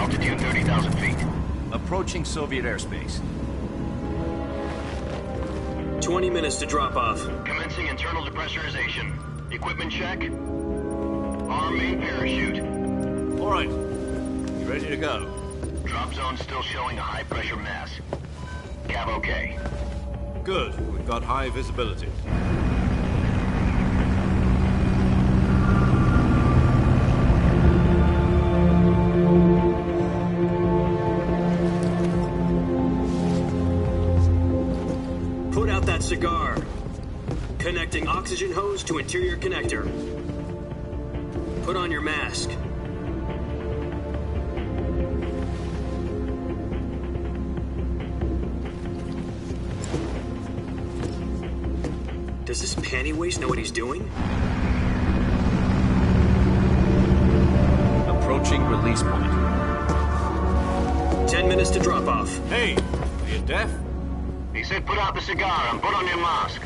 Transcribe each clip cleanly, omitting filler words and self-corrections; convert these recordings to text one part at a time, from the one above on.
Altitude 30,000 feet. Approaching Soviet airspace. 20 minutes to drop off. Commencing internal depressurization. Equipment check. Arm main parachute. All right. You ready to go? Drop zone still showing a high pressure mass. Cav okay. Good. We've got high visibility. Put out that cigar. Connecting oxygen hose to interior connector. Put on your mask. Does this panty waste know what he's doing? Approaching release point. 10 minutes to drop off. Hey, are you deaf? He said put out the cigar and put on your mask.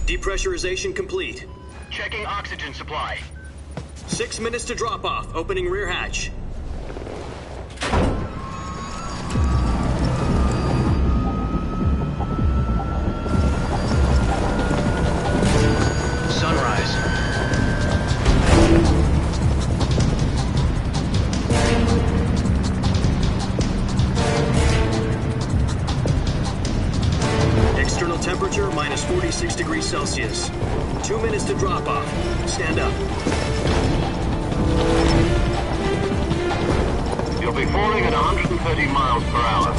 Depressurization complete. Checking oxygen supply. 6 minutes to drop off. Opening rear hatch. Sunrise. External temperature minus 46 degrees Celsius. 2 minutes to drop off. Stand up. You'll be falling at 130 miles per hour.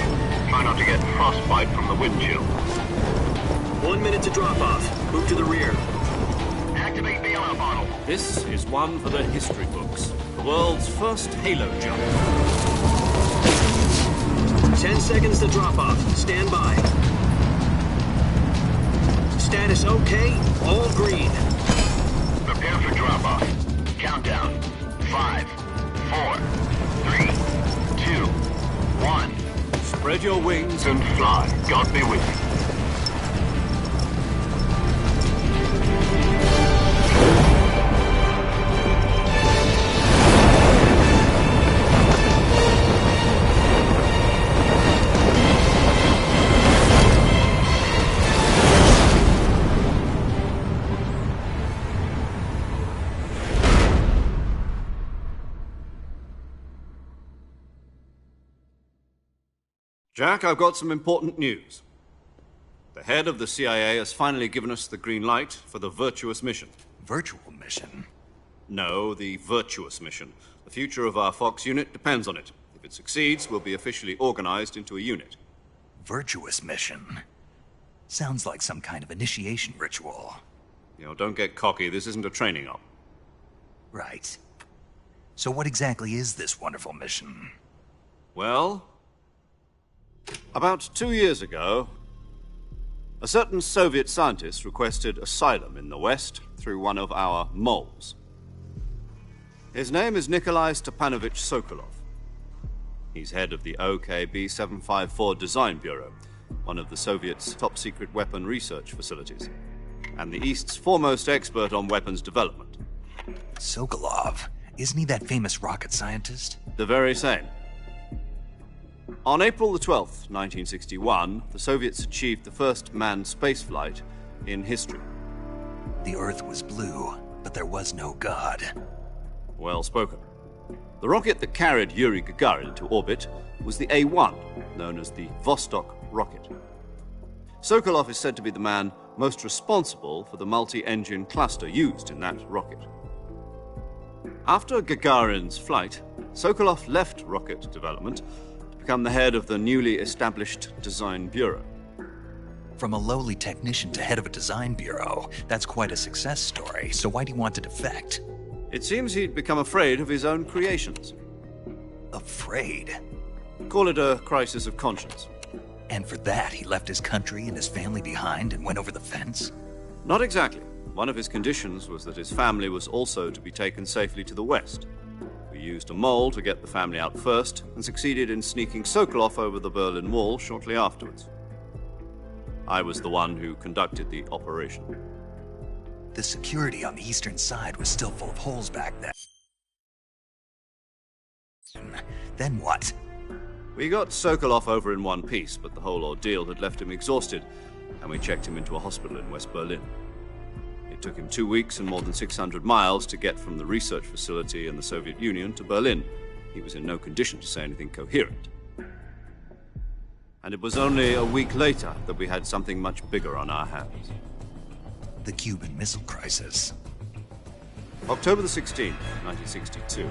Try not to get frostbite from the wind chill. 1 minute to drop off. Move to the rear. Activate bailout bottle. This is one for the history books. The world's first halo jump. 10 seconds to drop off. Stand by. Status okay. All green. Prepare for drop-off. Countdown. 5, 4, 3, 2, 1. Spread your wings And fly. God be with you. Jack, I've got some important news. The head of the CIA has finally given us the green light for the virtuous mission. Virtual mission? No, the virtuous mission. The future of our Fox unit depends on it. If it succeeds, we'll be officially organized into a unit. Virtuous mission? Sounds like some kind of initiation ritual. You know, don't get cocky. This isn't a training op. Right. So what exactly is this wonderful mission? Well, about 2 years ago, a certain Soviet scientist requested asylum in the West through one of our moles. His name is Nikolai Stepanovich Sokolov. He's head of the OKB 754 Design Bureau, one of the Soviets' top-secret weapon research facilities, and the East's foremost expert on weapons development. Sokolov? Isn't he that famous rocket scientist? The very same. On April the 12th, 1961, the Soviets achieved the first manned spaceflight in history. The Earth was blue, but there was no God. Well spoken. The rocket that carried Yuri Gagarin into orbit was the A-1, known as the Vostok rocket. Sokolov is said to be the man most responsible for the multi-engine cluster used in that rocket. After Gagarin's flight, Sokolov left rocket development to become the head of the newly established Design Bureau. From a lowly technician to head of a design bureau, that's quite a success story, so why'd he want to defect? It seems he'd become afraid of his own creations. Afraid? Call it a crisis of conscience. And for that, he left his country and his family behind and went over the fence? Not exactly. One of his conditions was that his family was also to be taken safely to the West. We used a mole to get the family out first and succeeded in sneaking Sokolov over the Berlin Wall shortly afterwards. I was the one who conducted the operation. The security on the eastern side was still full of holes back then. Then what? We got Sokolov over in one piece, but the whole ordeal had left him exhausted, and we checked him into a hospital in West Berlin. It took him 2 weeks and more than 600 miles to get from the research facility in the Soviet Union to Berlin. He was in no condition to say anything coherent. And it was only a week later that we had something much bigger on our hands. The Cuban Missile Crisis. October the 16th, 1962,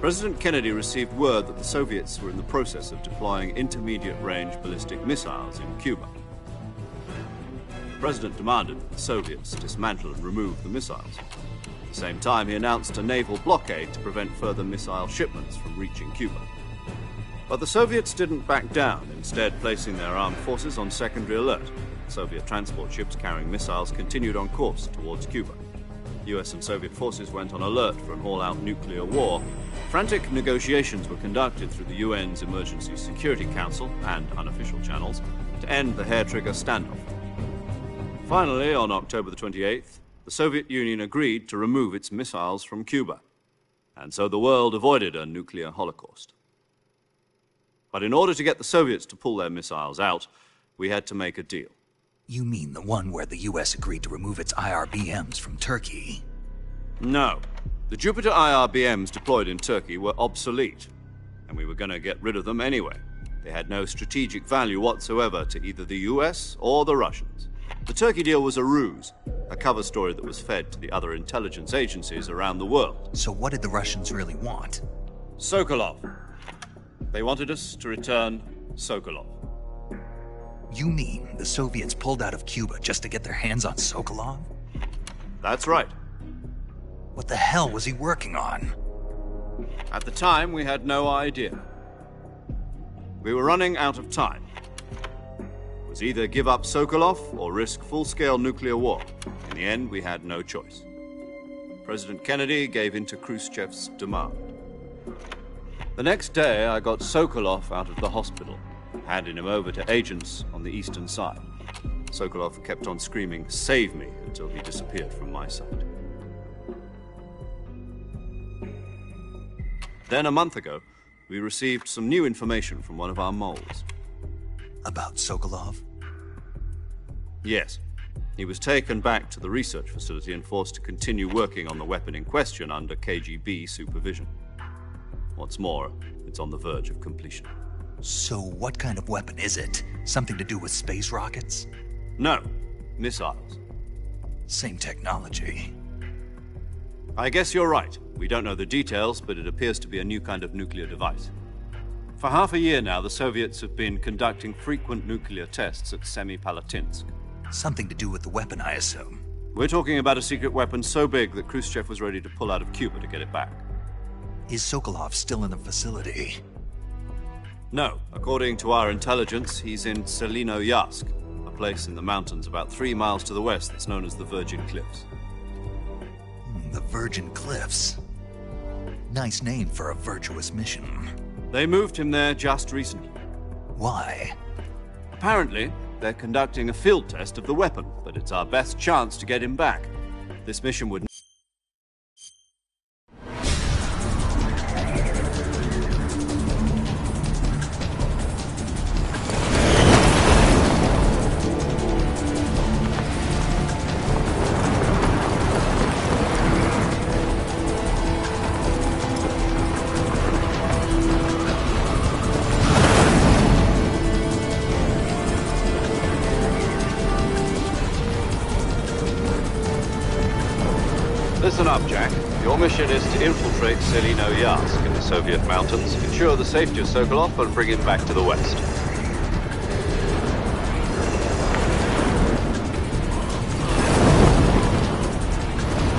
President Kennedy received word that the Soviets were in the process of deploying intermediate-range ballistic missiles in Cuba. The President demanded that the Soviets dismantle and remove the missiles. At the same time, he announced a naval blockade to prevent further missile shipments from reaching Cuba. But the Soviets didn't back down, instead placing their armed forces on secondary alert. Soviet transport ships carrying missiles continued on course towards Cuba. US and Soviet forces went on alert for an all-out nuclear war. Frantic negotiations were conducted through the UN's Emergency Security Council and unofficial channels to end the hair-trigger standoff. Finally, on October the 28th, the Soviet Union agreed to remove its missiles from Cuba, and so the world avoided a nuclear holocaust. But in order to get the Soviets to pull their missiles out, we had to make a deal. You mean the one where the US agreed to remove its IRBMs from Turkey? No. The Jupiter IRBMs deployed in Turkey were obsolete, and we were going to get rid of them anyway. They had no strategic value whatsoever to either the US or the Russians. The Turkey deal was a ruse, a cover story that was fed to the other intelligence agencies around the world. So what did the Russians really want? Sokolov. They wanted us to return Sokolov. You mean the Soviets pulled out of Cuba just to get their hands on Sokolov? That's right. What the hell was he working on? At the time, we had no idea. We were running out of time. It was either give up Sokolov or risk full-scale nuclear war. In the end, we had no choice. President Kennedy gave in to Khrushchev's demand. The next day, I got Sokolov out of the hospital, handing him over to agents on the eastern side. Sokolov kept on screaming, "Save me," until he disappeared from my sight. Then, a month ago, we received some new information from one of our moles. About Sokolov? Yes. He was taken back to the research facility and forced to continue working on the weapon in question under KGB supervision. What's more, it's on the verge of completion. So what kind of weapon is it? Something to do with space rockets? No, missiles. Same technology. I guess you're right. We don't know the details, but it appears to be a new kind of nuclear device. For half a year now, the Soviets have been conducting frequent nuclear tests at Semipalatinsk. Something to do with the weapon, I assume. We're talking about a secret weapon so big that Khrushchev was ready to pull out of Cuba to get it back. Is Sokolov still in the facility? No. According to our intelligence, he's in Selinoyarsk, a place in the mountains about 3 miles to the west that's known as the Virgin Cliffs. The Virgin Cliffs. Nice name for a virtuous mission. They moved him there just recently. Why? Apparently, they're conducting a field test of the weapon, but it's our best chance to get him back. This mission would... Listen up, Jack. Your mission is to infiltrate Selinoyarsk in the Soviet mountains, ensure the safety of Sokolov, and bring him back to the west.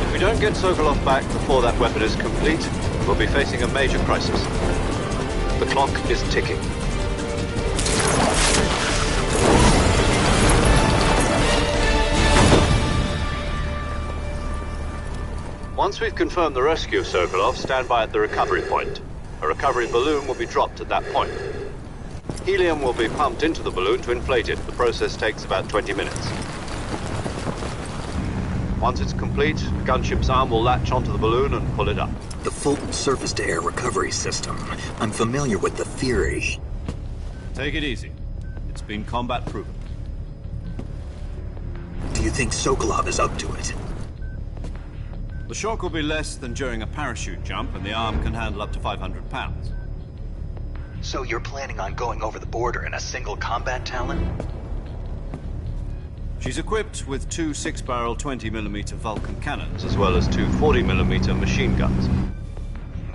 If we don't get Sokolov back before that weapon is complete, we'll be facing a major crisis. The clock is ticking. Once we've confirmed the rescue of Sokolov, stand by at the recovery point. A recovery balloon will be dropped at that point. Helium will be pumped into the balloon to inflate it. The process takes about 20 minutes. Once it's complete, the gunship's arm will latch onto the balloon and pull it up. The Fulton surface-to-air recovery system. I'm familiar with the theory. Take it easy. It's been combat-proven. Do you think Sokolov is up to it? The shock will be less than during a parachute jump, and the arm can handle up to 500 pounds. So you're planning on going over the border in a single combat Talon? She's equipped with two 6-barrel 20mm Vulcan cannons, as well as two 40mm machine guns.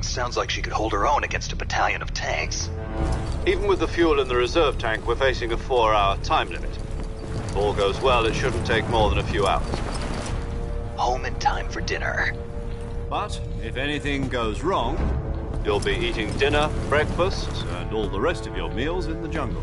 Sounds like she could hold her own against a battalion of tanks. Even with the fuel in the reserve tank, we're facing a 4-hour time limit. If all goes well, it shouldn't take more than a few hours. Home in time for dinner. But if anything goes wrong, you'll be eating dinner, breakfast, and all the rest of your meals in the jungle.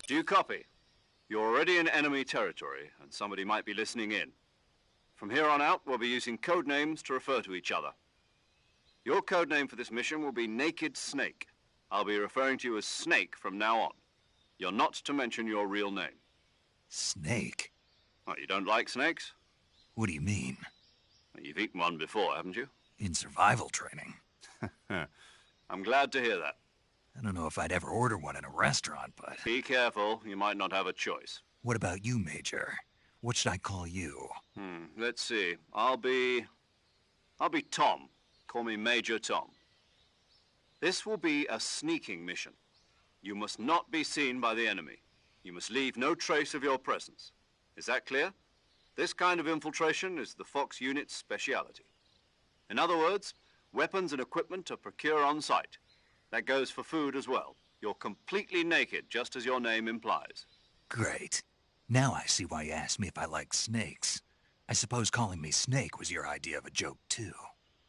Do you copy? You're already in enemy territory, and somebody might be listening in. From here on out, we'll be using code names to refer to each other. Your code name for this mission will be Naked Snake. I'll be referring to you as Snake from now on. You're not to mention your real name. Snake? What, you don't like snakes? What do you mean? Well, you've eaten one before, haven't you? In survival training. I'm glad to hear that. I don't know if I'd ever order one in a restaurant, but... Be careful, you might not have a choice. What about you, Major? What should I call you? Let's see. I'll be Tom. Call me Major Tom. This will be a sneaking mission. You must not be seen by the enemy. You must leave no trace of your presence. Is that clear? This kind of infiltration is the Fox unit's speciality. In other words, weapons and equipment are procured on site. That goes for food as well. You're completely naked, just as your name implies. Great. Now I see why you asked me if I like snakes. I suppose calling me Snake was your idea of a joke, too.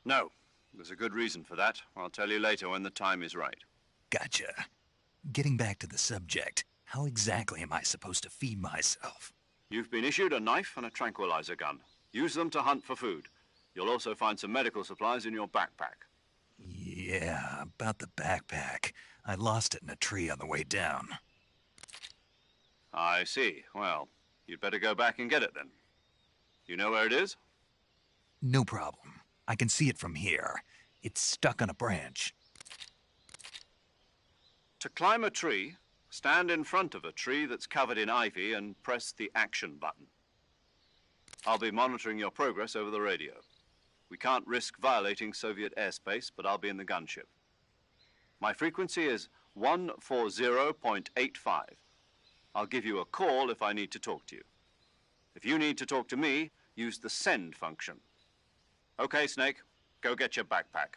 No. There's a good reason for that. I'll tell you later when the time is right. Gotcha. Getting back to the subject, how exactly am I supposed to feed myself? You've been issued a knife and a tranquilizer gun. Use them to hunt for food. You'll also find some medical supplies in your backpack. Yeah, about the backpack. I lost it in a tree on the way down. I see. Well, you'd better go back and get it then. You know where it is? No problem. I can see it from here. It's stuck on a branch. To climb a tree, stand in front of a tree that's covered in ivy and press the action button. I'll be monitoring your progress over the radio. We can't risk violating Soviet airspace, but I'll be in the gunship. My frequency is 140.85. I'll give you a call if I need to talk to you. If you need to talk to me, use the send function. Okay, Snake, go get your backpack.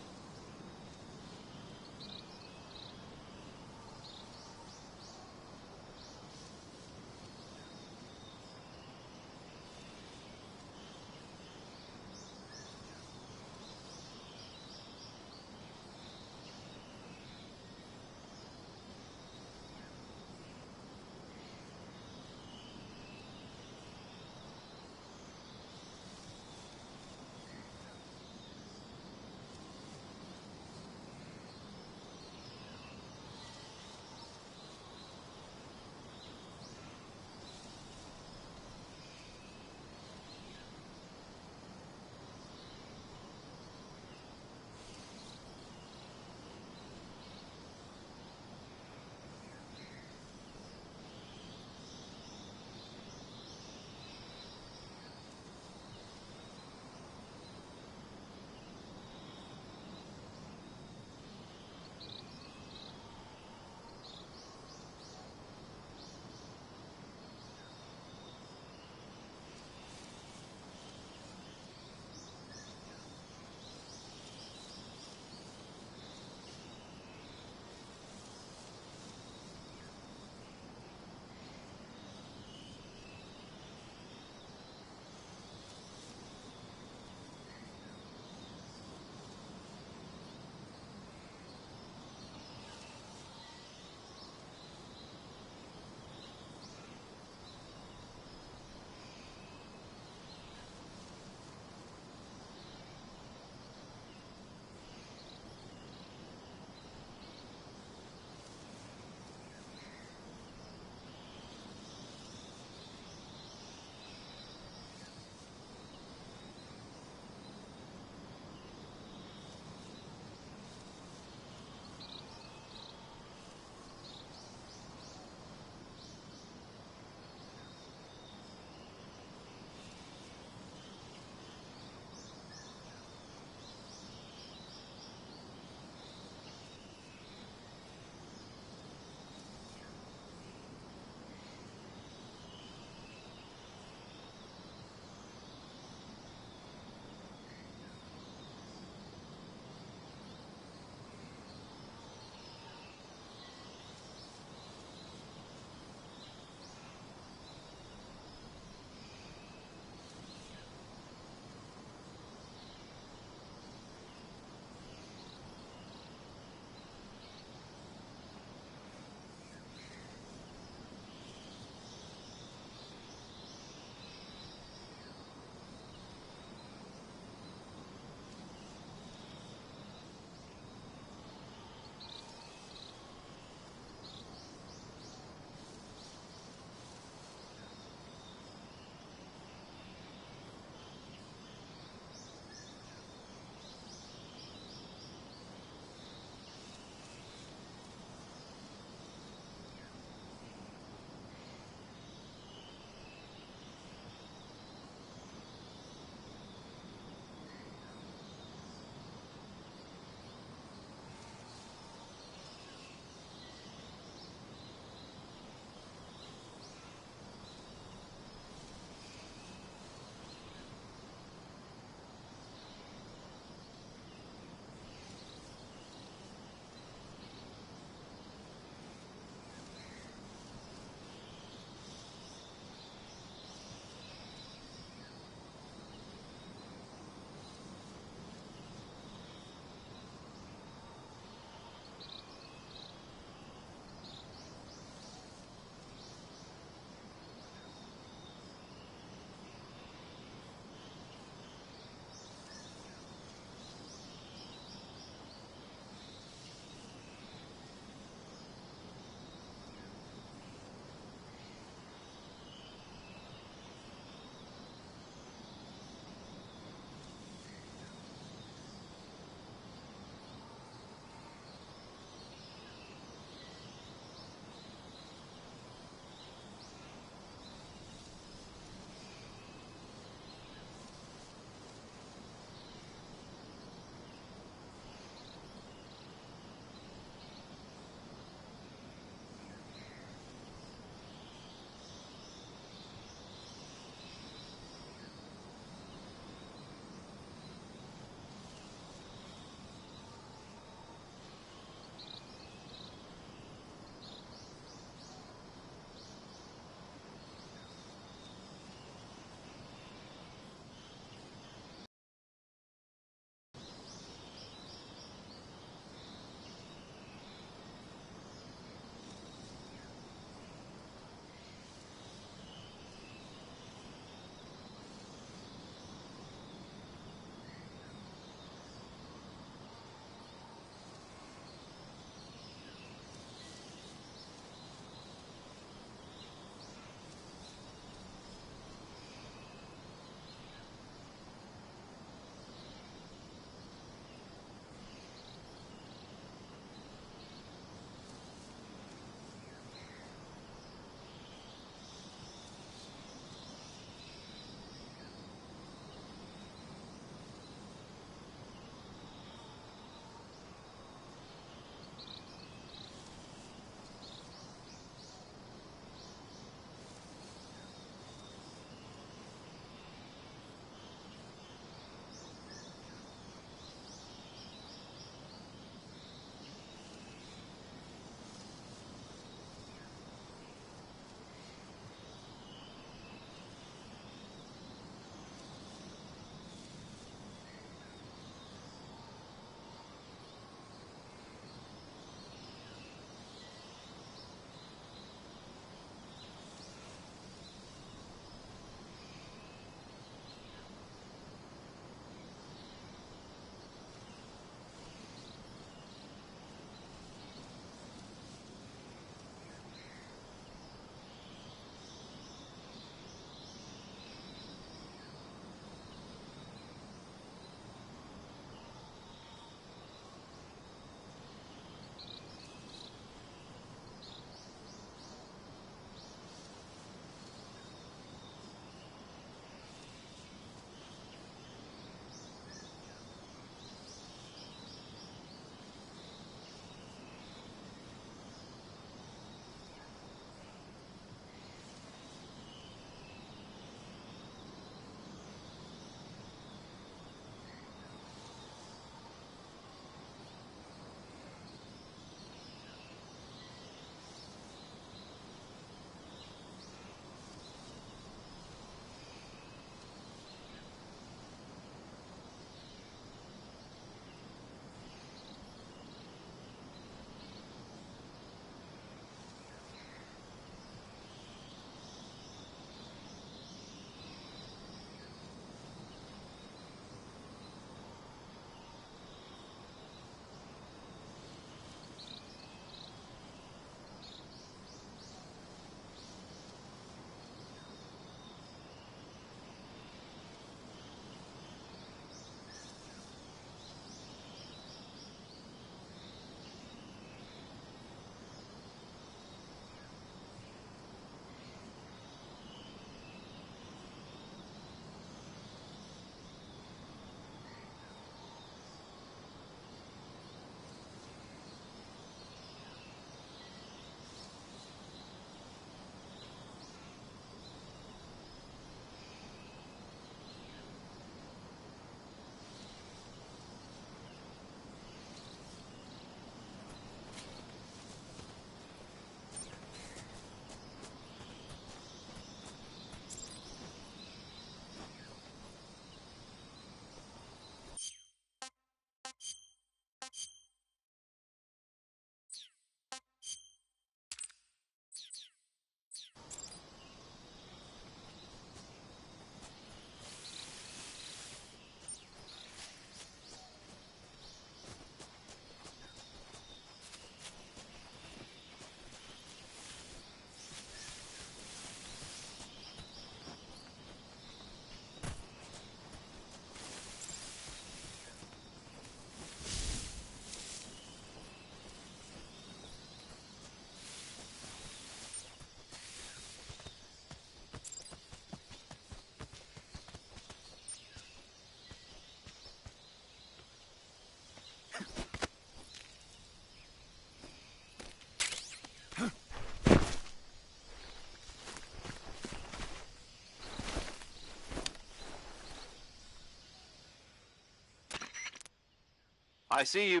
I see you.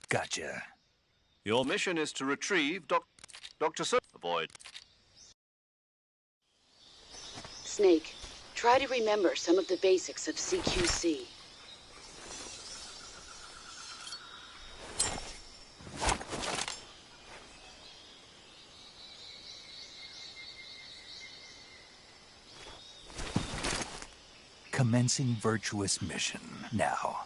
Gotcha. Your mission is to retrieve Dr. Avoid. Snake, try to remember some of the basics of CQC. Commencing virtuous mission now.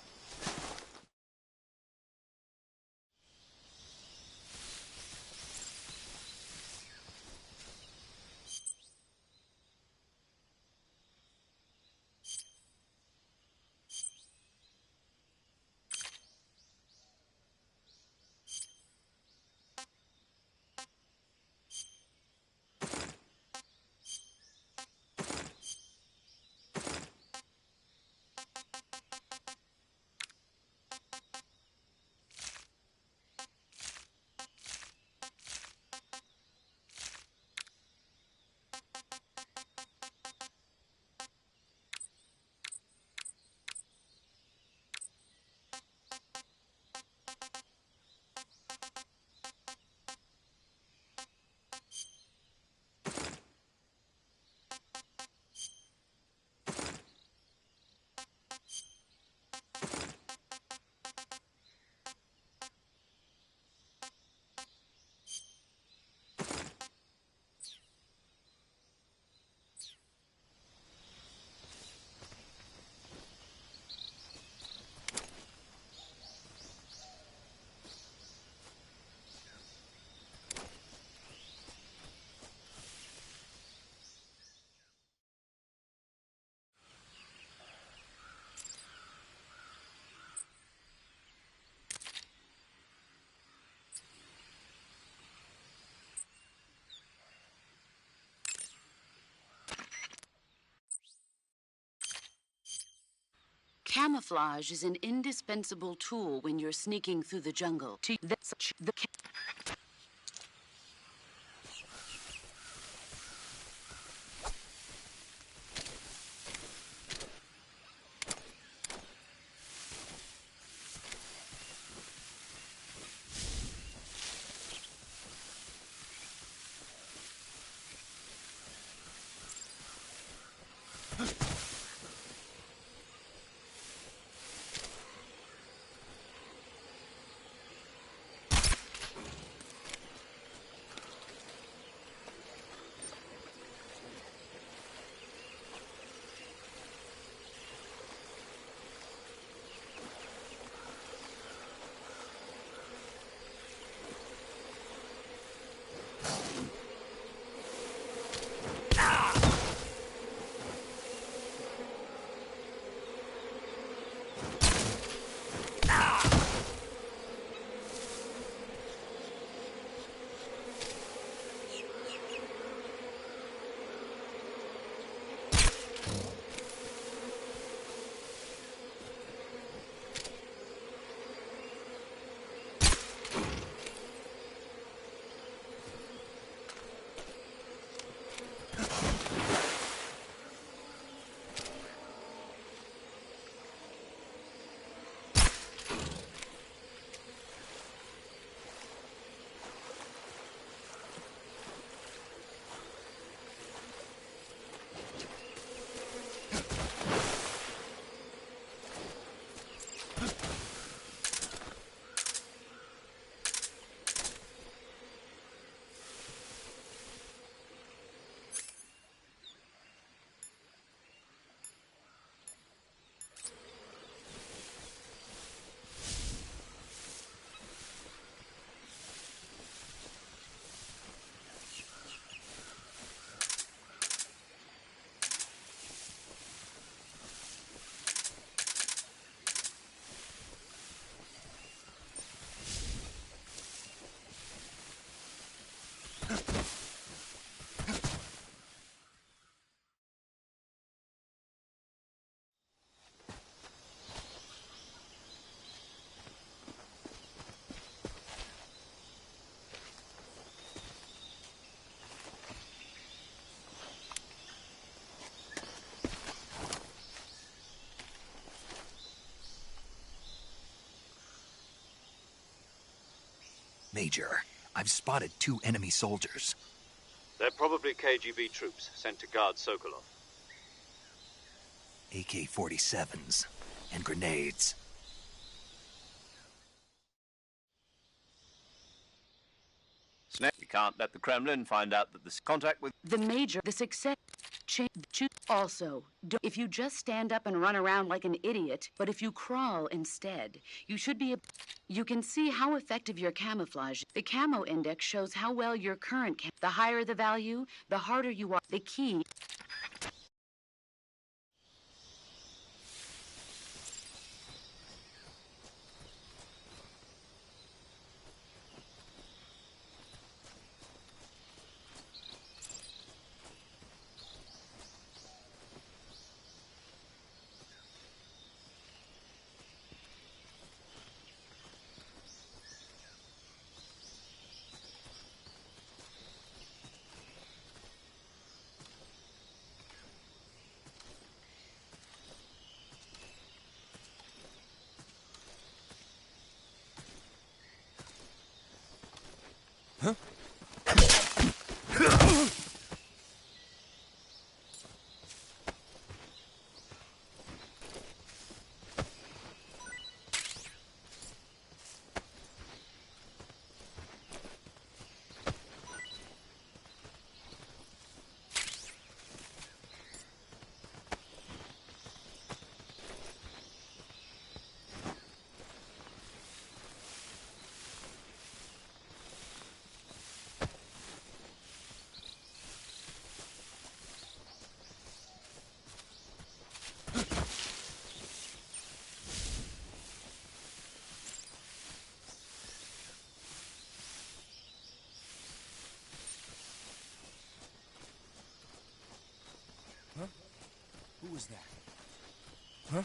Camouflage is an indispensable tool when you're sneaking through the jungle. Major, I've spotted 2 enemy soldiers. They're probably KGB troops sent to guard Sokolov. AK-47s and grenades. Snake, we can't let the Kremlin find out that this contact with... The Major, the success... Also, if you just stand up and run around like an idiot, but if you crawl instead, you should be... You can see how effective your camouflage. The camo index shows how well your current the higher the value, the harder you are. The key... Who was that? Huh?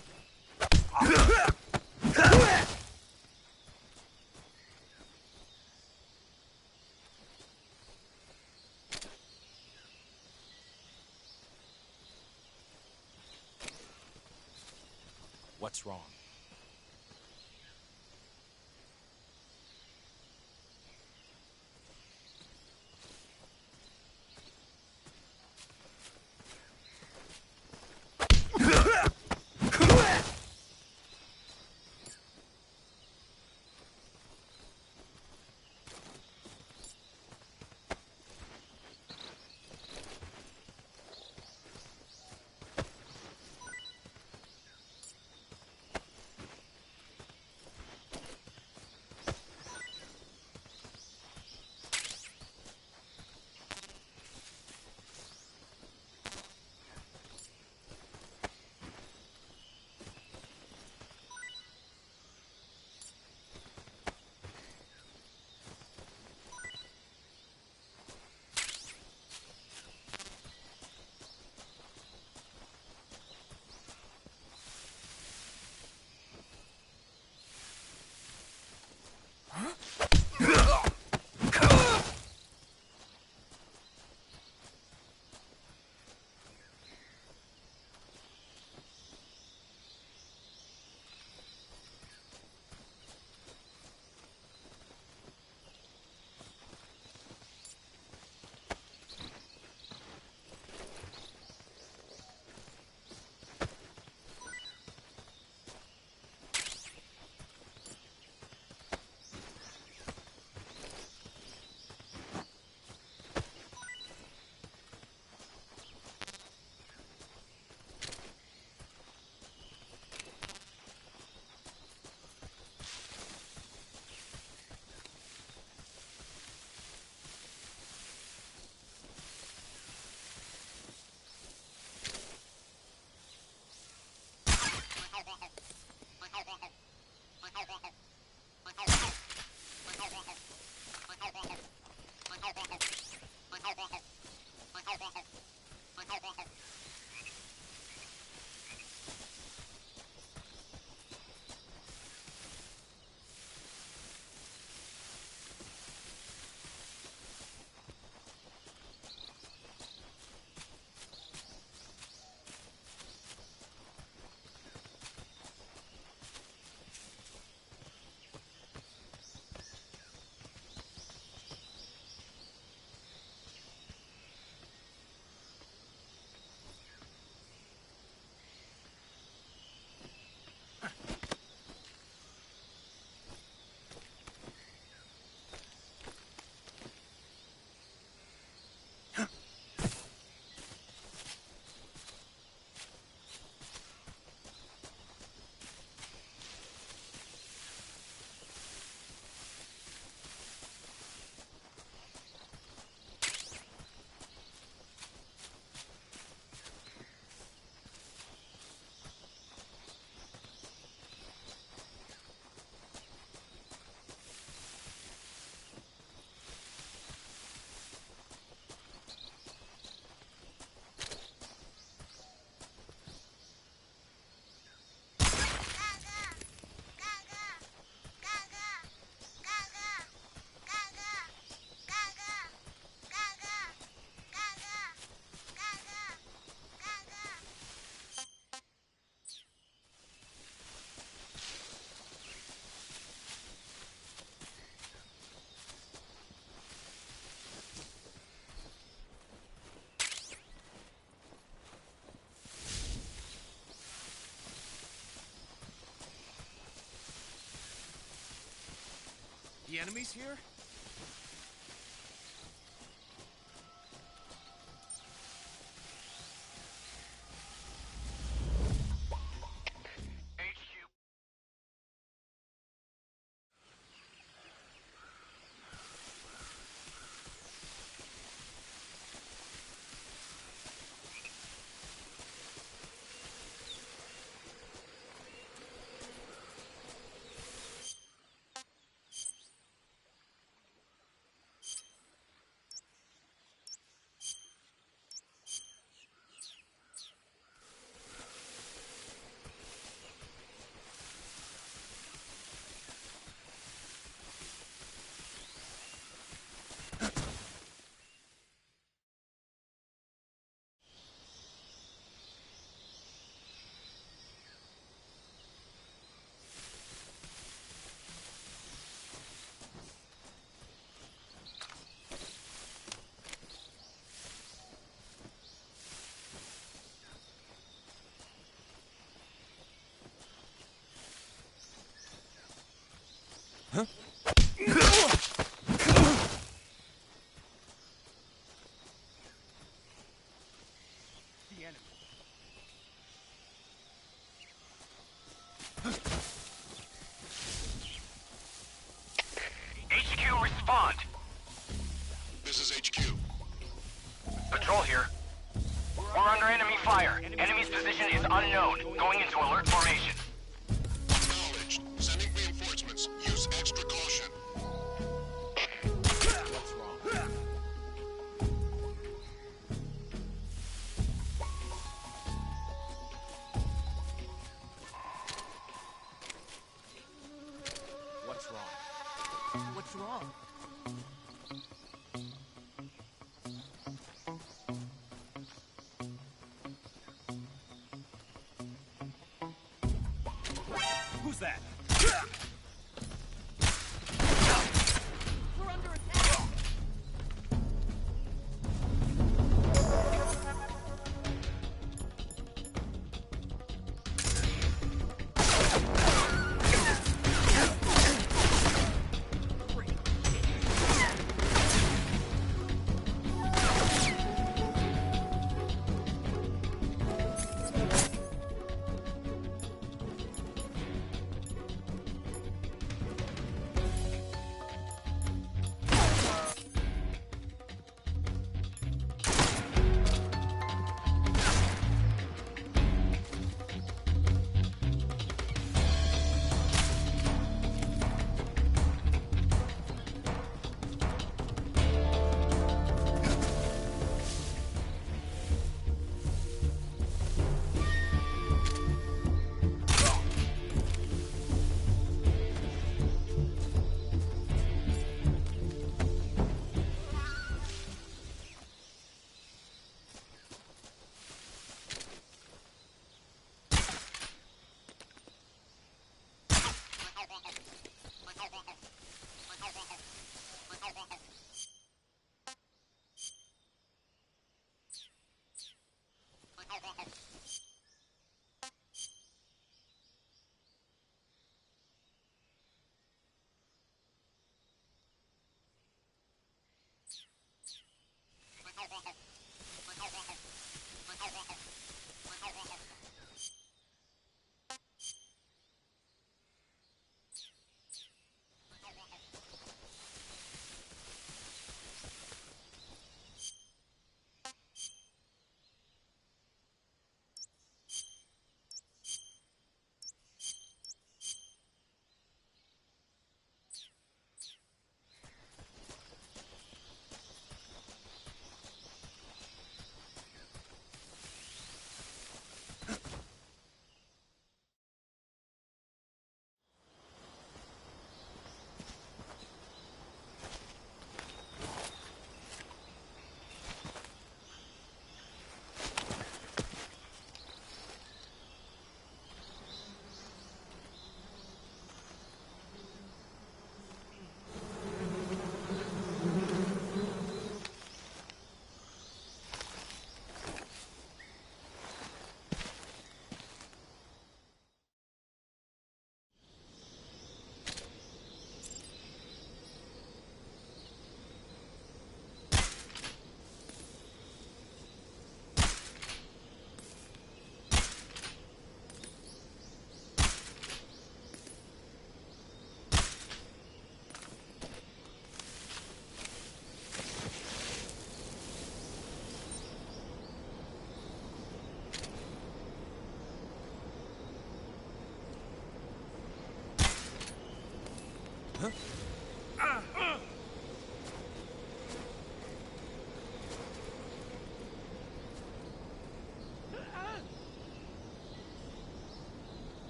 What's wrong? The enemy's here? Huh? The enemy. HQ, respond. This is HQ. Patrol here. We're under enemy fire. Enemy's position is unknown. Going into alert formation. Acknowledged. Sending reinforcements. Use extra caution. What's wrong? What's wrong? What's wrong? Who's that? We're under attack.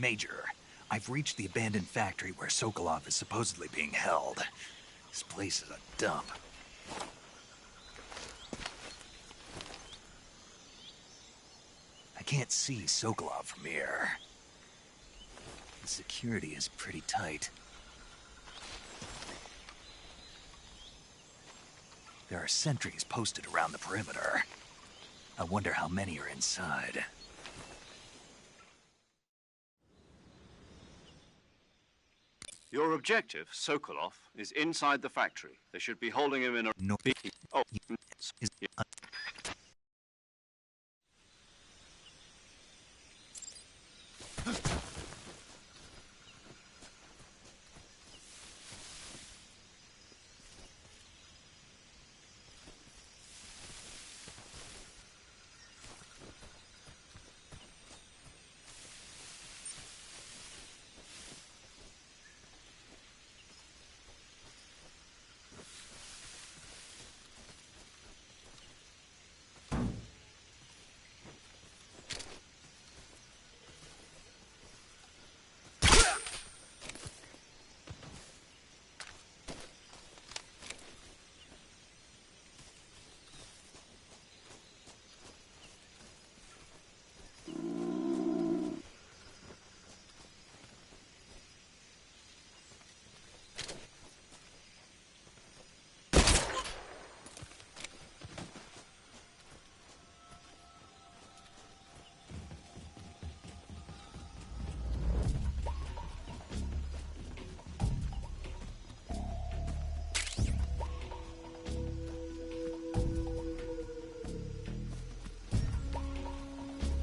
Major, I've reached the abandoned factory where Sokolov is supposedly being held. This place is a dump. I can't see Sokolov from here. The security is pretty tight. There are sentries posted around the perimeter. I wonder how many are inside. Your objective, Sokolov, is inside the factory. They should be holding him in a... No. Oh,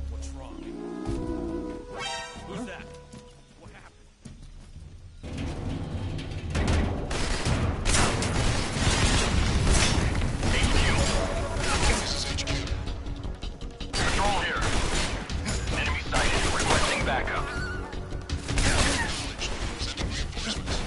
What's wrong? Who's that? What happened? This is HQ. Control here. Enemy sighted. Requesting backup. Acknowledged. Sending reinforcements.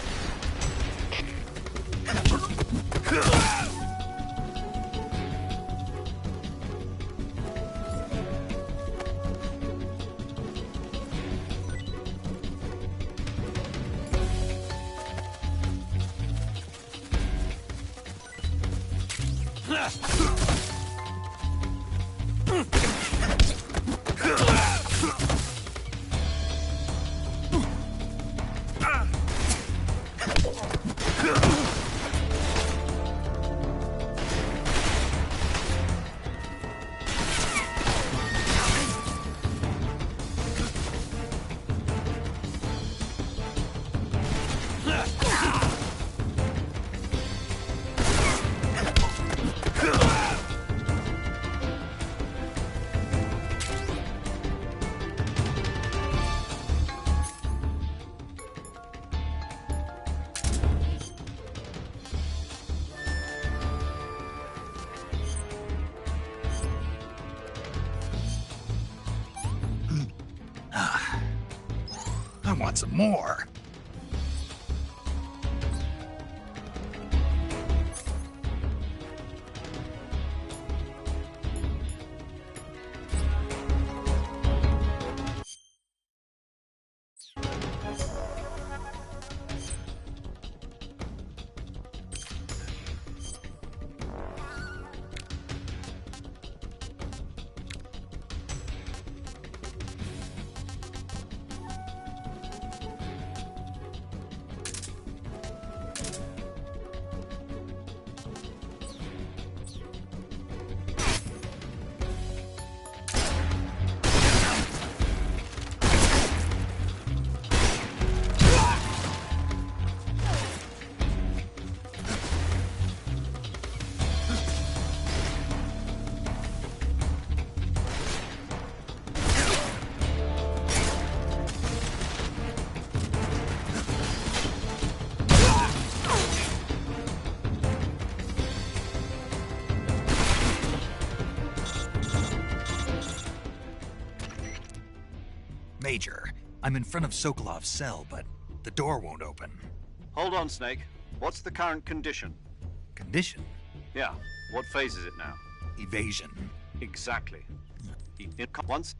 want some more. Major, I'm in front of Sokolov's cell, but the door won't open. Hold on, Snake. What's the current condition? Condition? Yeah. What phase is it now? Evasion. Exactly. Once.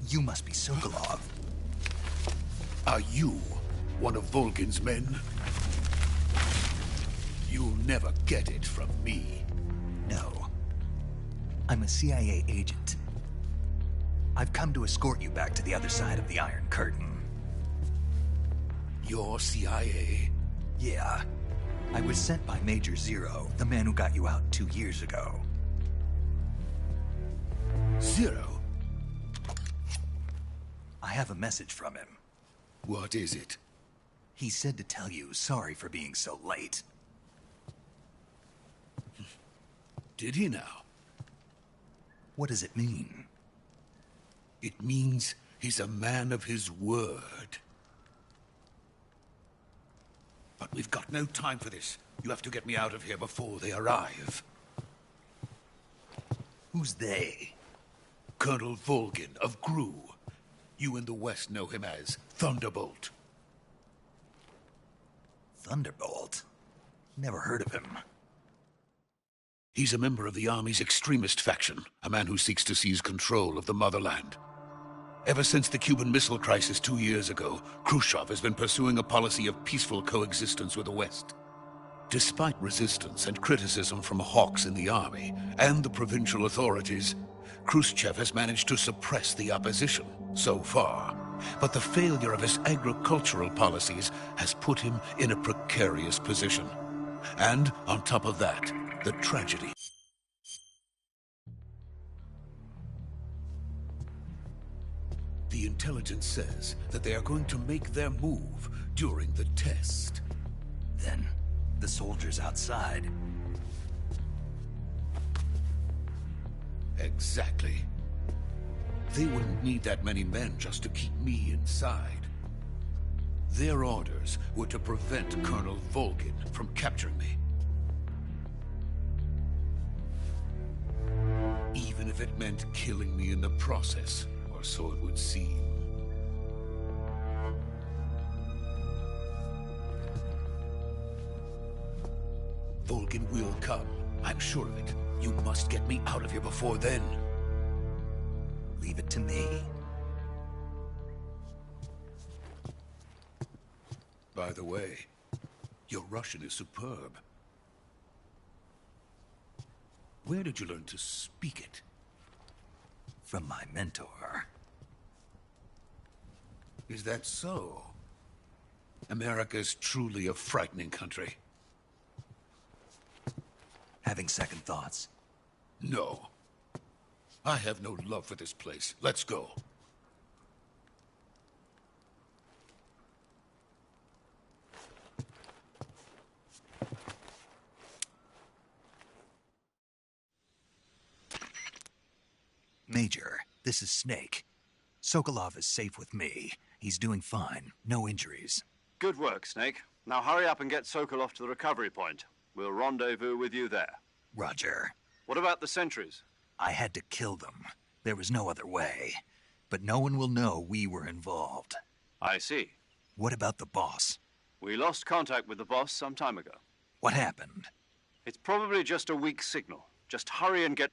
You must be Sokolov. Are you one of Volgin's men? You'll never get it from me. No. I'm a CIA agent. I've come to escort you back to the other side of the Iron Curtain. You're CIA? Yeah. I was sent by Major Zero, the man who got you out 2 years ago. Zero? I have a message from him. What is it? He said to tell you sorry for being so late. Did he now? What does it mean? It means he's a man of his word. But we've got no time for this. You have to get me out of here before they arrive. Who's they? Colonel Volgin of GRU. You in the West know him as Thunderbolt. Thunderbolt? Never heard of him. He's a member of the Army's extremist faction, a man who seeks to seize control of the motherland. Ever since the Cuban Missile Crisis 2 years ago, Khrushchev has been pursuing a policy of peaceful coexistence with the West. Despite resistance and criticism from hawks in the Army and the provincial authorities, Khrushchev has managed to suppress the opposition, so far. But the failure of his agricultural policies has put him in a precarious position. And on top of that, the tragedy. The intelligence says that they are going to make their move during the test. Then, the soldiers outside. Exactly. They wouldn't need that many men just to keep me inside. Their orders were to prevent Colonel Volgin from capturing me. Even if it meant killing me in the process, or so it would seem. Volgin will come. I'm sure of it. You must get me out of here before then. Leave it to me. By the way, your Russian is superb. Where did you learn to speak it? From my mentor. Is that so? America's truly a frightening country. Having second thoughts? No. I have no love for this place. Let's go. Major, this is Snake. Sokolov is safe with me. He's doing fine. No injuries. Good work, Snake. Now hurry up and get Sokolov to the recovery point. We'll rendezvous with you there. Roger. What about the sentries? I had to kill them. There was no other way. But no one will know we were involved. I see. What about the boss? We lost contact with the boss some time ago. What happened? It's probably just a weak signal. Just hurry and get...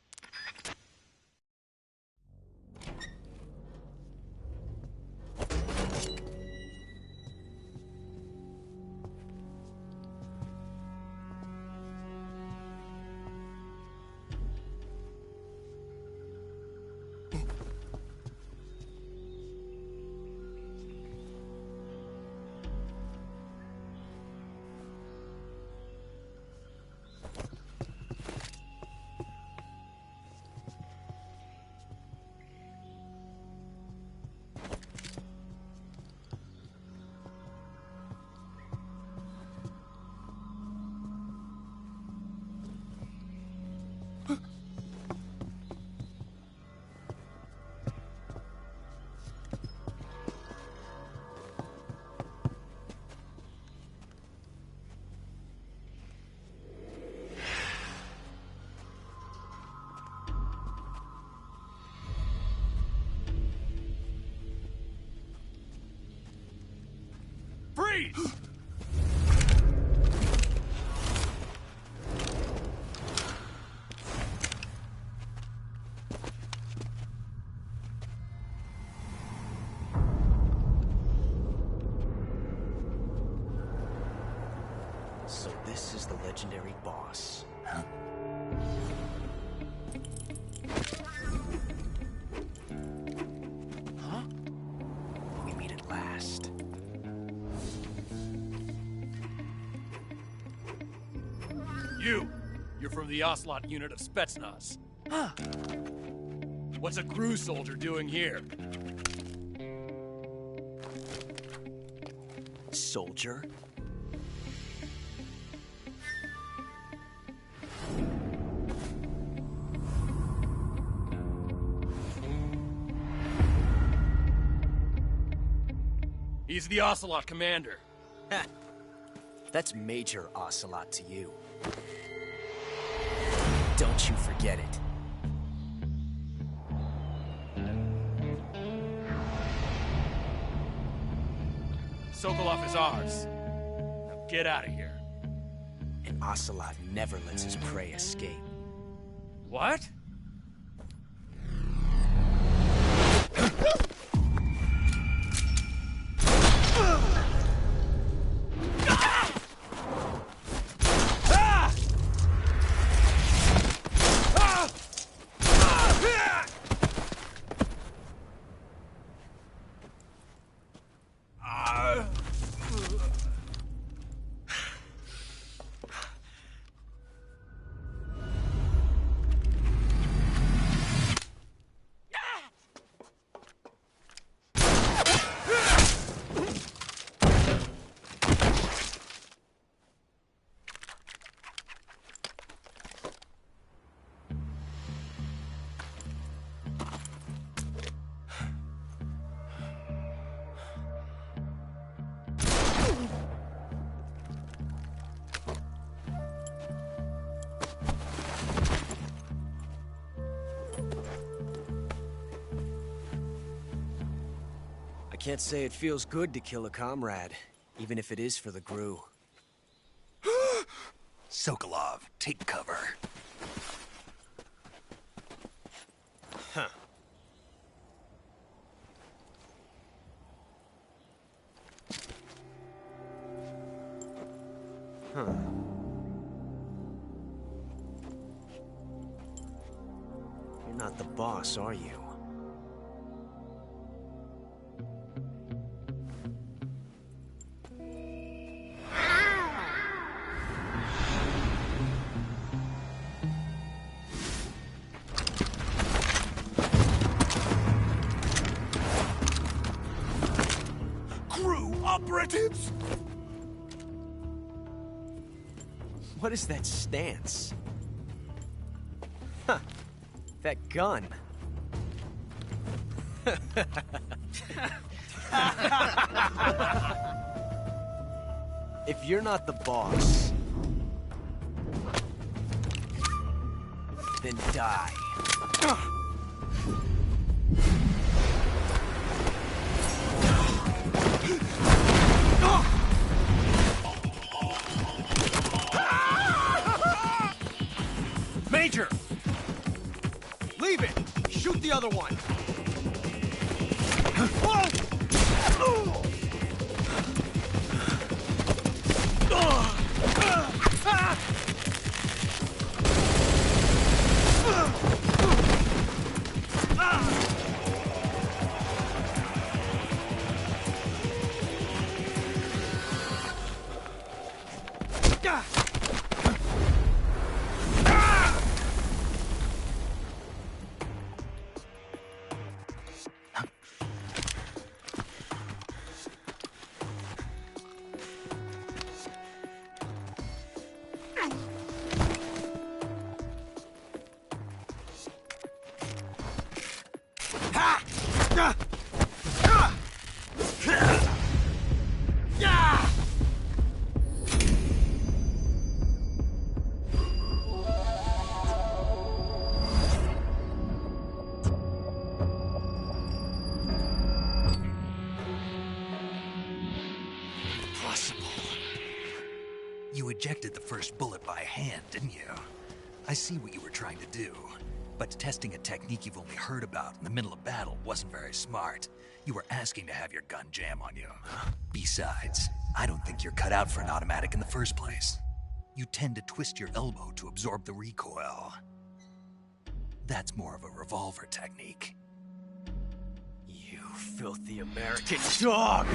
Freeze! So this is the legendary boss. Huh? Huh? We meet at last. You're from the Ocelot unit of Spetsnaz. Huh. What's a crew soldier doing here? Soldier? He's the Ocelot commander. Ha! That's Major Ocelot to you. Don't you forget it. Sokolov is ours. Now get out of here. And Ocelot never lets his prey escape. What? can't say it feels good to kill a comrade, even if it is for the Gru. Sokolov, take cover. Huh. Huh. You're not the boss, are you? Operatives! What is that stance? Huh. That gun. If you're not the boss, then die. Major! Leave it! Shoot the other one! You ejected the first bullet by hand, didn't you? I see what you were trying to do. But testing a technique you've only heard about in the middle of battle wasn't very smart. You were asking to have your gun jam on you. Besides, I don't think you're cut out for an automatic in the first place. You tend to twist your elbow to absorb the recoil. That's more of a revolver technique. You filthy American dog!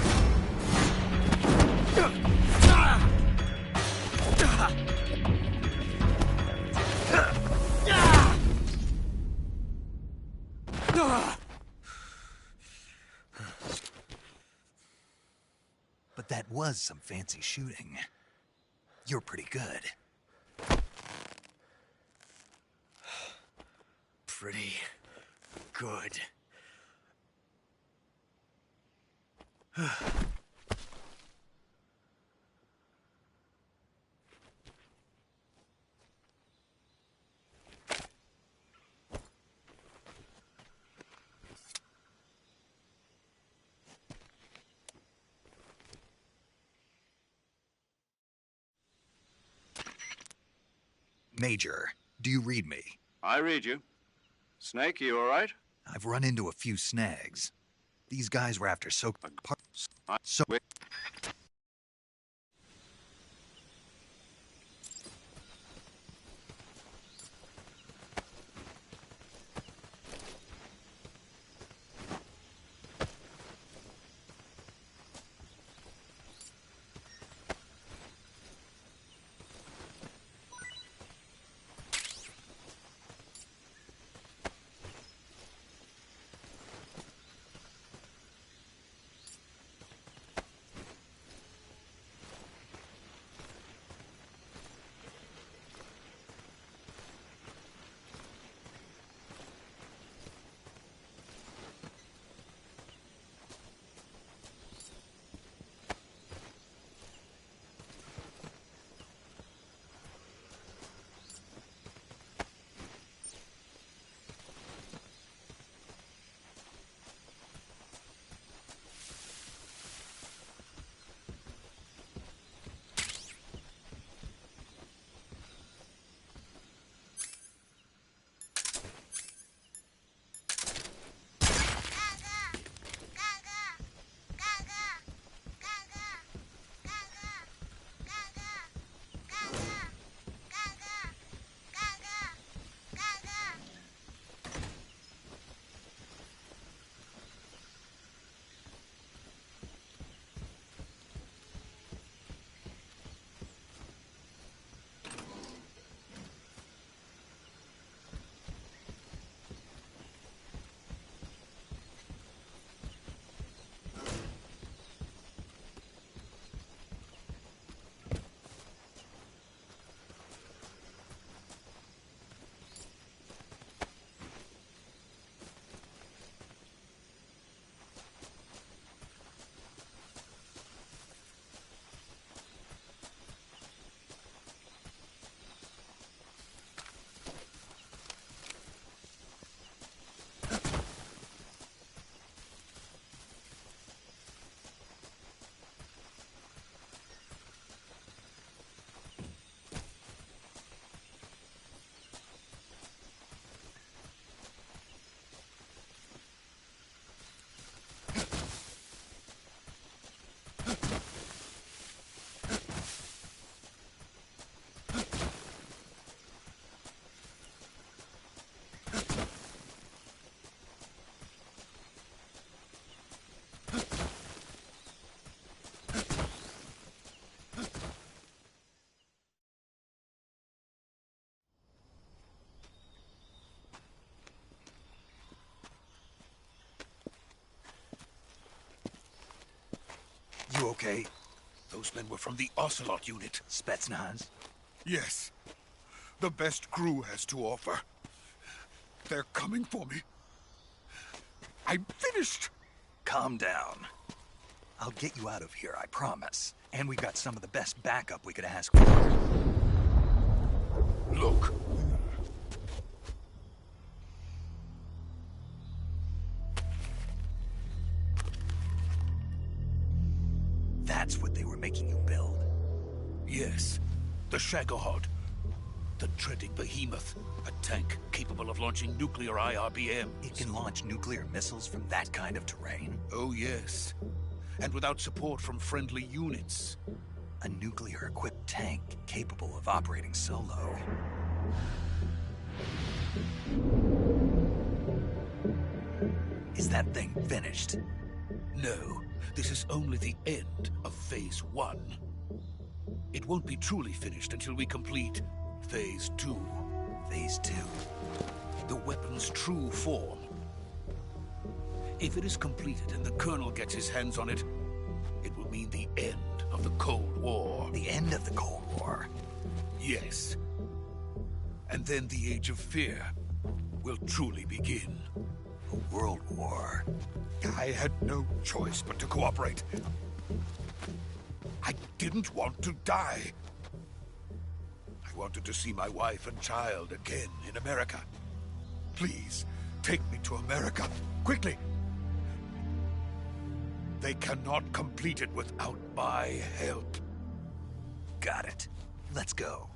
But that was some fancy shooting. You're pretty good. Pretty good. Major, do you read me? I read you. Snake, you all right? I've run into a few snags. These guys were after You okay? Those men were from the Ocelot unit. Spetsnaz? Yes. The best crew has to offer. They're coming for me. I'm finished. Calm down. I'll get you out of here, I promise. And we've got some of the best backup we could ask for. Look. That's what they were making you build? Yes. The Shagohod. The dreaded behemoth. A tank capable of launching nuclear IRBMs. It can launch nuclear missiles from that kind of terrain? Oh, yes. And without support from friendly units. A nuclear-equipped tank capable of operating solo. Is that thing finished? No. This is only the end of Phase 1. It won't be truly finished until we complete Phase 2. Phase 2? The weapon's true form. If it is completed and the Colonel gets his hands on it, it will mean the end of the Cold War. The end of the Cold War? Yes. And then the Age of Fear will truly begin. A world war. I had no choice but to cooperate. I didn't want to die. I wanted to see my wife and child again in America. Please, take me to America, quickly. They cannot complete it without my help. Got it. Let's go.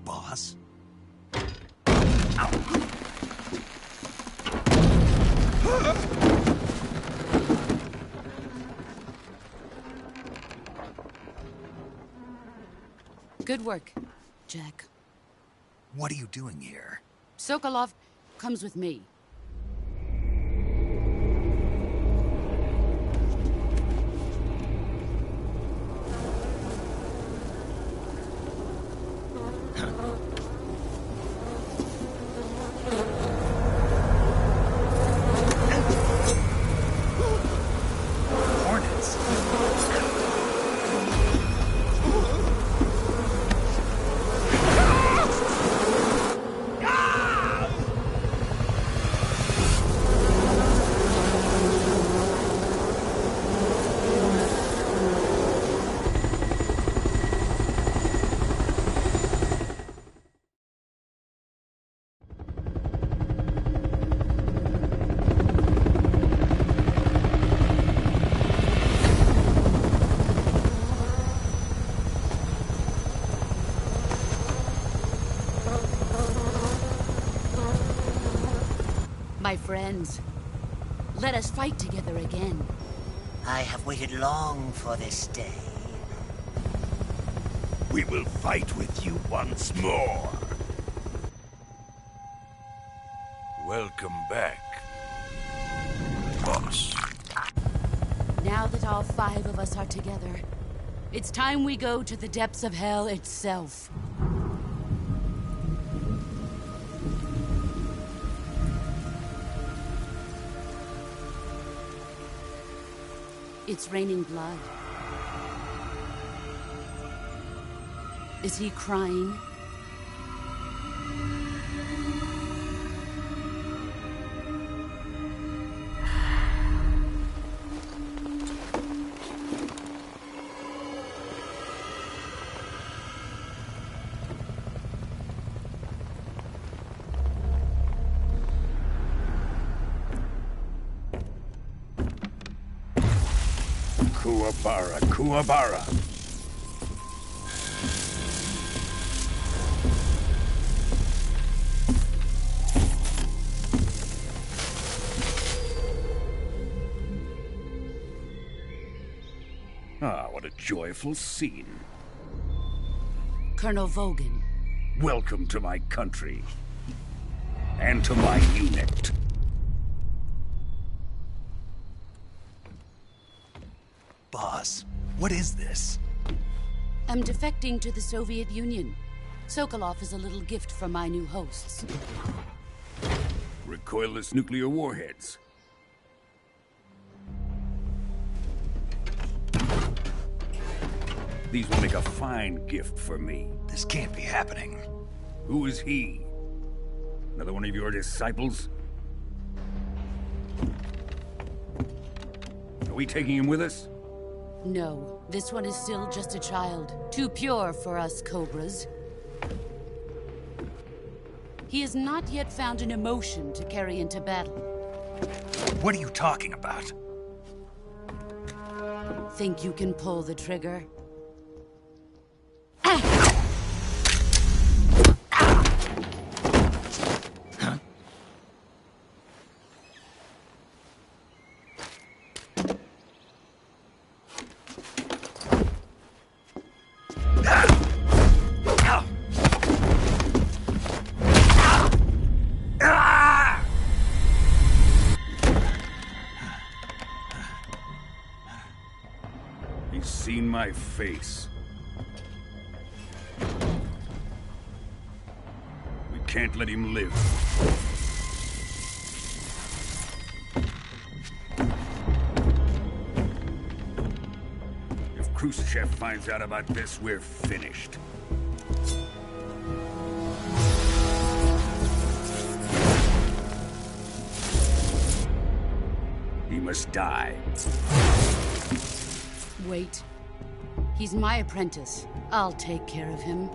Boss? Good work, Jack. What are you doing here? Sokolov comes with me. My friends, let us fight together again. I have waited long for this day. We will fight with you once more. Welcome back, boss. Now that all 5 of us are together, it's time we go to the depths of hell itself. It's raining blood. Is he crying? Kuwabara, Kuwabara. Ah, what a joyful scene. Colonel Vogan. Welcome to my country. And to my unit. Boss, what is this? I'm defecting to the Soviet Union. Sokolov is a little gift from my new hosts. Recoilless nuclear warheads. These will make a fine gift for me. This can't be happening. Who is he? Another one of your disciples? Are we taking him with us? No, this one is still just a child. Too pure for us Cobras. He has not yet found an emotion to carry into battle. What are you talking about? Think you can pull the trigger? He's seen my face. We can't let him live. If Khrushchev finds out about this, we're finished. He must die. Wait. He's my apprentice. I'll take care of him.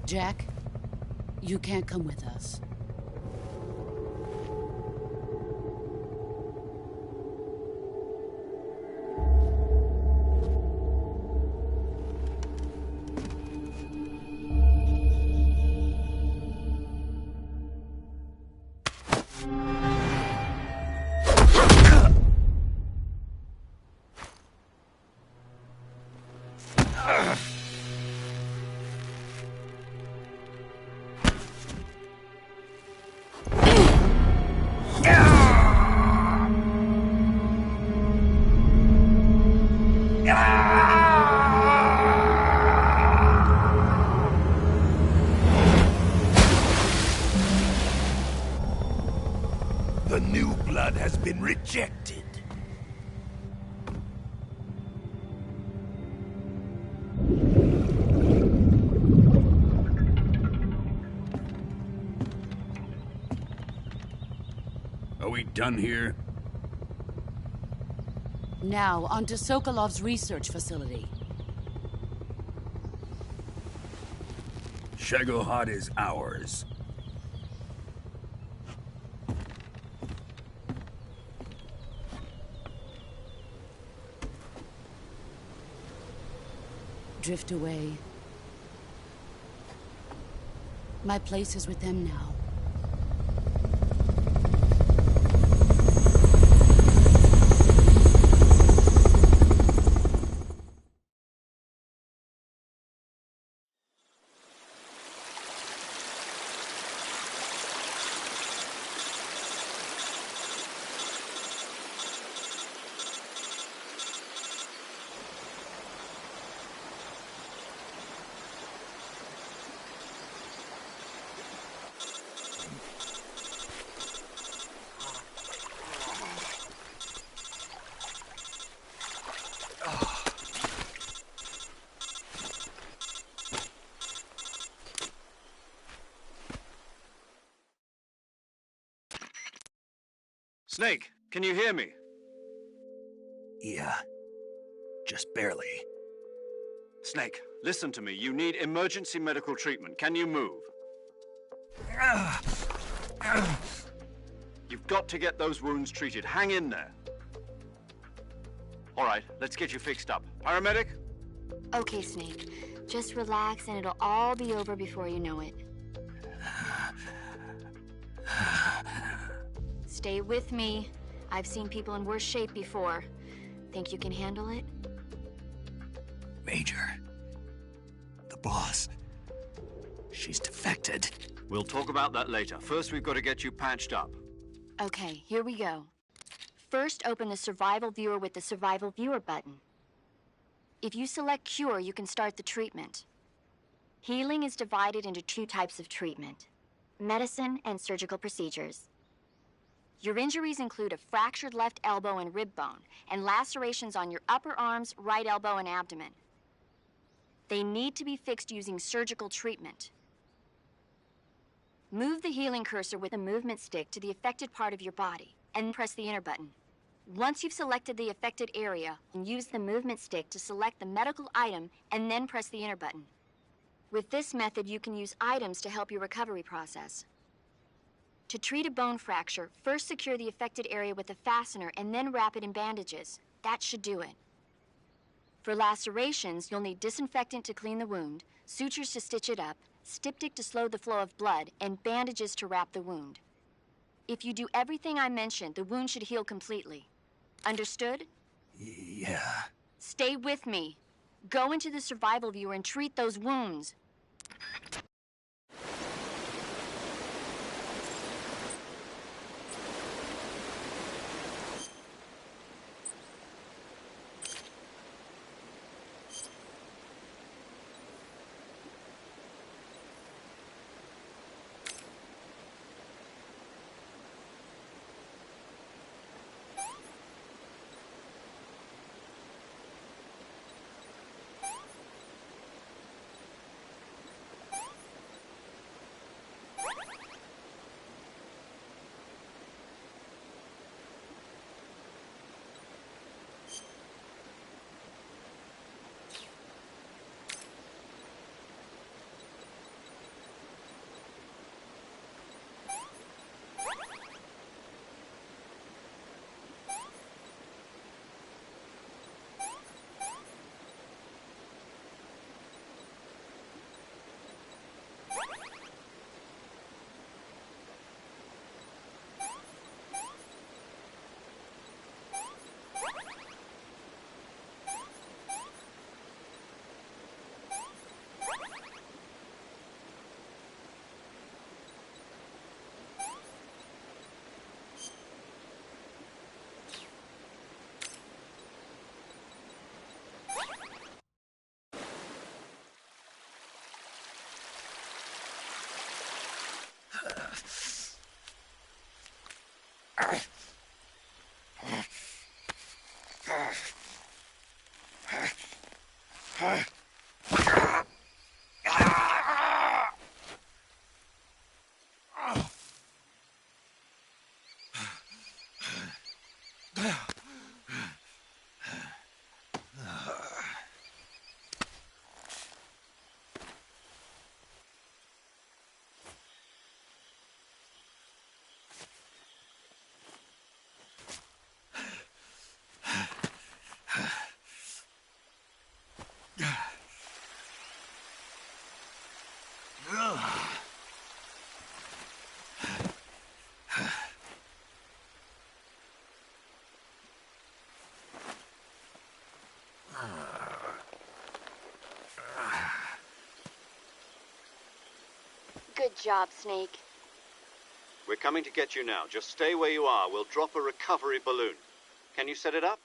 Jack, you can't come with us. The new blood has been rejected. Are we done here? Now, onto Sokolov's research facility. Shagohod is ours. Drift away. My place is with them now. Snake, can you hear me? Yeah. Just barely. Snake, listen to me. You need emergency medical treatment. Can you move? You've got to get those wounds treated. Hang in there. All right, let's get you fixed up. Paramedic? Okay, Snake. Just relax and it'll all be over before you know it. Stay with me. I've seen people in worse shape before. Think you can handle it? Major. The boss. She's defected. We'll talk about that later. First, we've got to get you patched up. Okay, here we go. First, open the Survival Viewer with the Survival Viewer button. If you select Cure, you can start the treatment. Healing is divided into 2 types of treatment: medicine and surgical procedures. Your injuries include a fractured left elbow and rib bone, and lacerations on your upper arms, right elbow, and abdomen. They need to be fixed using surgical treatment. Move the healing cursor with a movement stick to the affected part of your body, and press the enter button. Once you've selected the affected area, use the movement stick to select the medical item, and then press the enter button. With this method, you can use items to help your recovery process. To treat a bone fracture, first secure the affected area with a fastener and then wrap it in bandages. That should do it. For lacerations, you'll need disinfectant to clean the wound, sutures to stitch it up, styptic to slow the flow of blood, and bandages to wrap the wound. If you do everything I mentioned, the wound should heal completely. Understood? Yeah. Stay with me. Go into the Survival Viewer and treat those wounds. Good job, Snake. We're coming to get you now. Just stay where you are. We'll drop a recovery balloon. Can you set it up?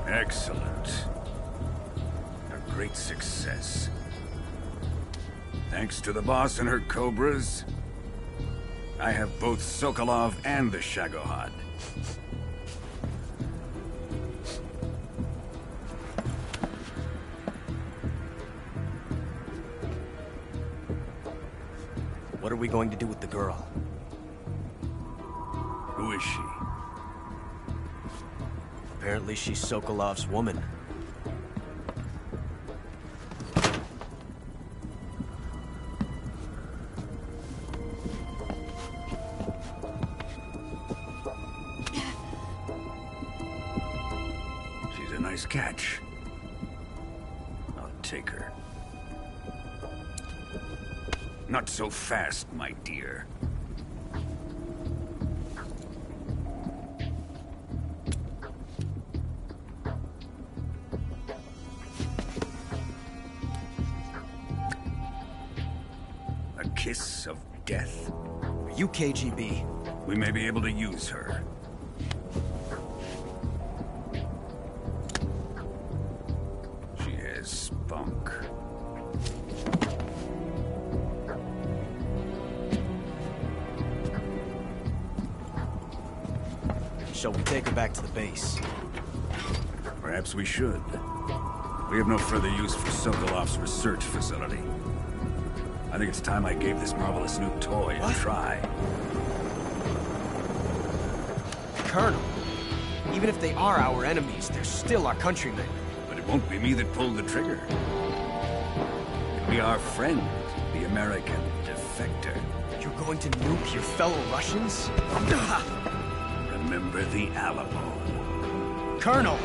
Excellent. A great success. Thanks to the boss and her cobras, I have both Sokolov and the Shagohod. What are we going to do with the girl? Who is she? Apparently she's Sokolov's woman. She's a nice catch. I'll take her. Not so fast, my dear. A kiss of death? Are you KGB? We may be able to use her. She has spunk. Shall we take her back to the base? Perhaps we should. We have no further use for Sokolov's research facility. I think it's time I gave this marvelous new toy a try. Colonel, even if they are our enemies, they're still our countrymen. But it won't be me that pulled the trigger. It'll be our friend, the American defector. You're going to nuke your fellow Russians? Remember the Alamo. Colonel!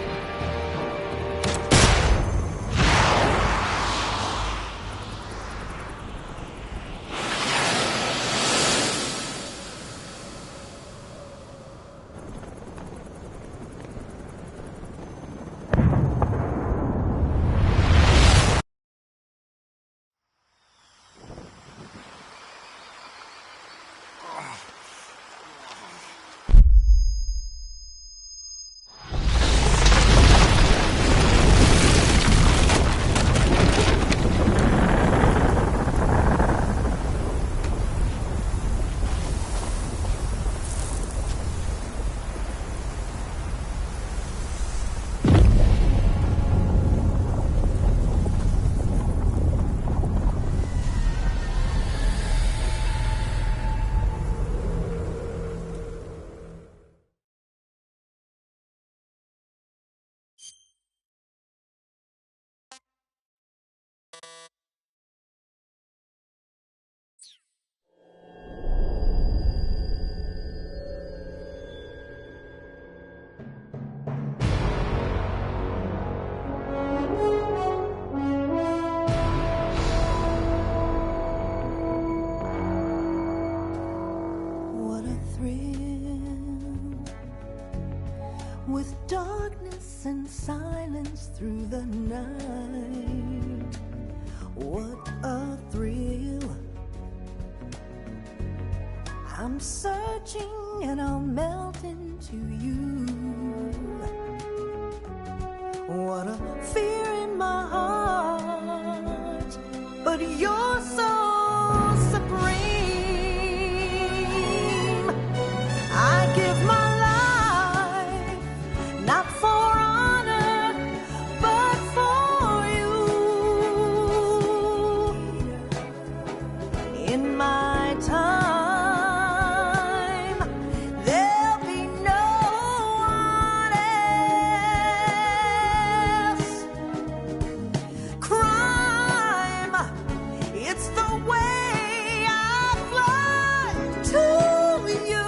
With darkness and silence through the night, what a thrill. I'm searching and I'll melt into you. What a fear in my heart, but you're so supreme. I give my not for honor, but for you. In my time, there'll be no one else. Crime, it's the way I fly to you.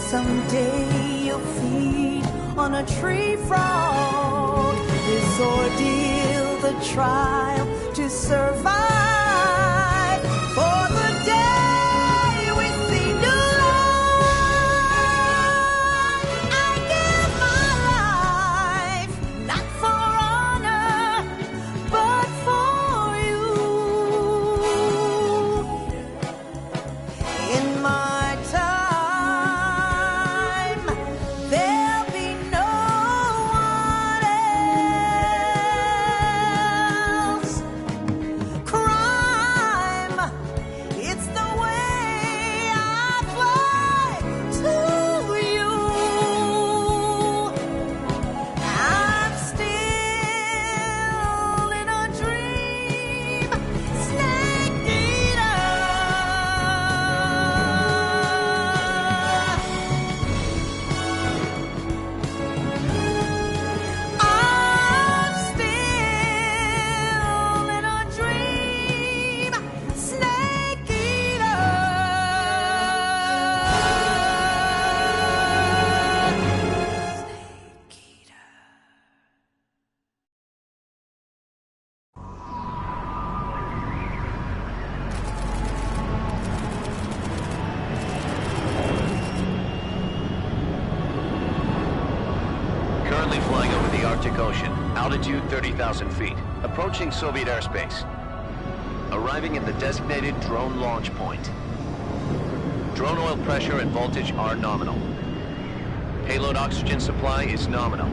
Someday you'll feed on a tree frog. This ordeal, the trial to survive. For the day we see new light. Arctic Ocean. Altitude 30,000 feet. Approaching Soviet airspace. Arriving at the designated drone launch point. Drone oil pressure and voltage are nominal. Payload oxygen supply is nominal.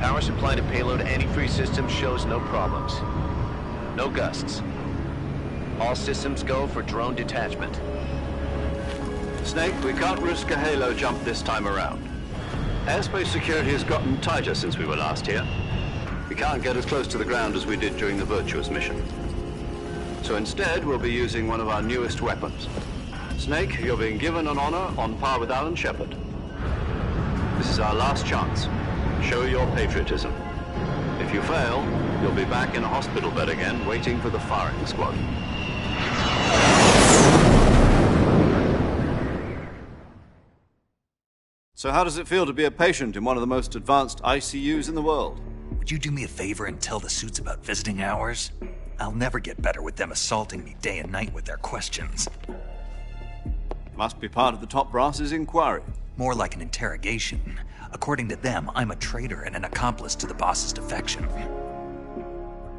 Power supply to payload antifreeze system shows no problems. No gusts. All systems go for drone detachment. Snake, we can't risk a halo jump this time around. Airspace security has gotten tighter since we were last here. We can't get as close to the ground as we did during the Virtuous mission. So instead, we'll be using one of our newest weapons. Snake, you're being given an honor on par with Alan Shepard. This is our last chance. Show your patriotism. If you fail, you'll be back in a hospital bed again, waiting for the firing squad. So how does it feel to be a patient in one of the most advanced ICUs in the world? Would you do me a favor and tell the suits about visiting hours? I'll never get better with them assaulting me day and night with their questions. Must be part of the top brass's inquiry. More like an interrogation. According to them, I'm a traitor and an accomplice to the boss's defection.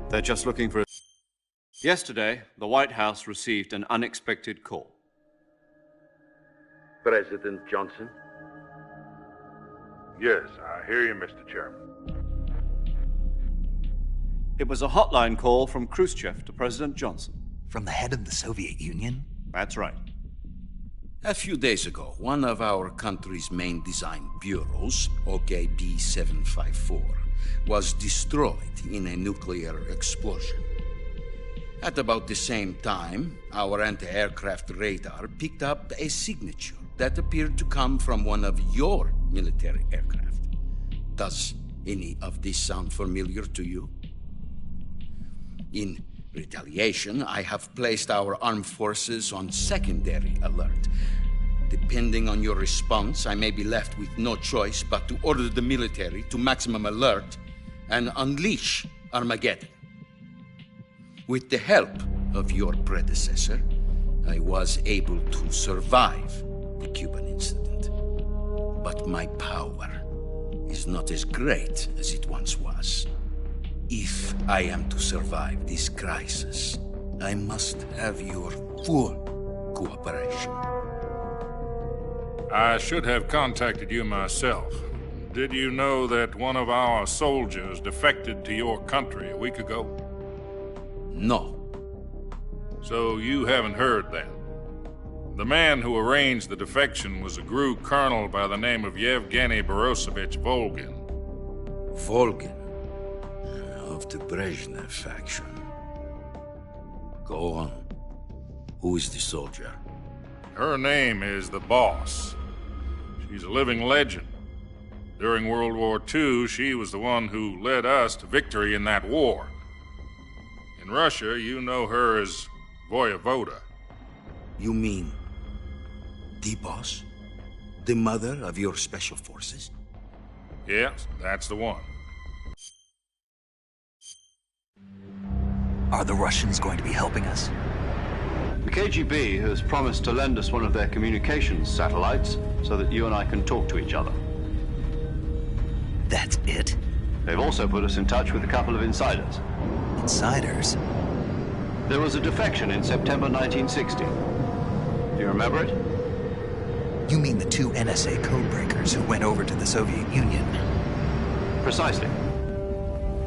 They're just looking for... Yesterday, the White House received an unexpected call. President Johnson? Yes, I hear you, Mr. Chairman. It was a hotline call from Khrushchev to President Johnson. From the head of the Soviet Union? That's right. A few days ago, one of our country's main design bureaus, OKB 754, was destroyed in a nuclear explosion. At about the same time, our anti-aircraft radar picked up a signature that appeared to come from one of your military aircraft. Does any of this sound familiar to you? In retaliation, I have placed our armed forces on secondary alert. Depending on your response, I may be left with no choice but to order the military to maximum alert and unleash Armageddon. With the help of your predecessor, I was able to survive the Cuban incident. But my power is not as great as it once was. If I am to survive this crisis, I must have your full cooperation. I should have contacted you myself. Did you know that one of our soldiers defected to your country a week ago? No. So you haven't heard then? The man who arranged the defection was a GRU colonel by the name of Yevgeny Borosovich Volgin. Volgin? Of the Brezhnev faction. Go on. Who is the soldier? Her name is the Boss. She's a living legend. During World War II, she was the one who led us to victory in that war. In Russia, you know her as Voyevoda. You mean the Boss? The mother of your special forces? Yes, that's the one. Are the Russians going to be helping us? The KGB has promised to lend us one of their communications satellites so that you and I can talk to each other. That's it? They've also put us in touch with a couple of insiders. Insiders? There was a defection in September 1960. Do you remember it? You mean the two NSA codebreakers who went over to the Soviet Union? Precisely.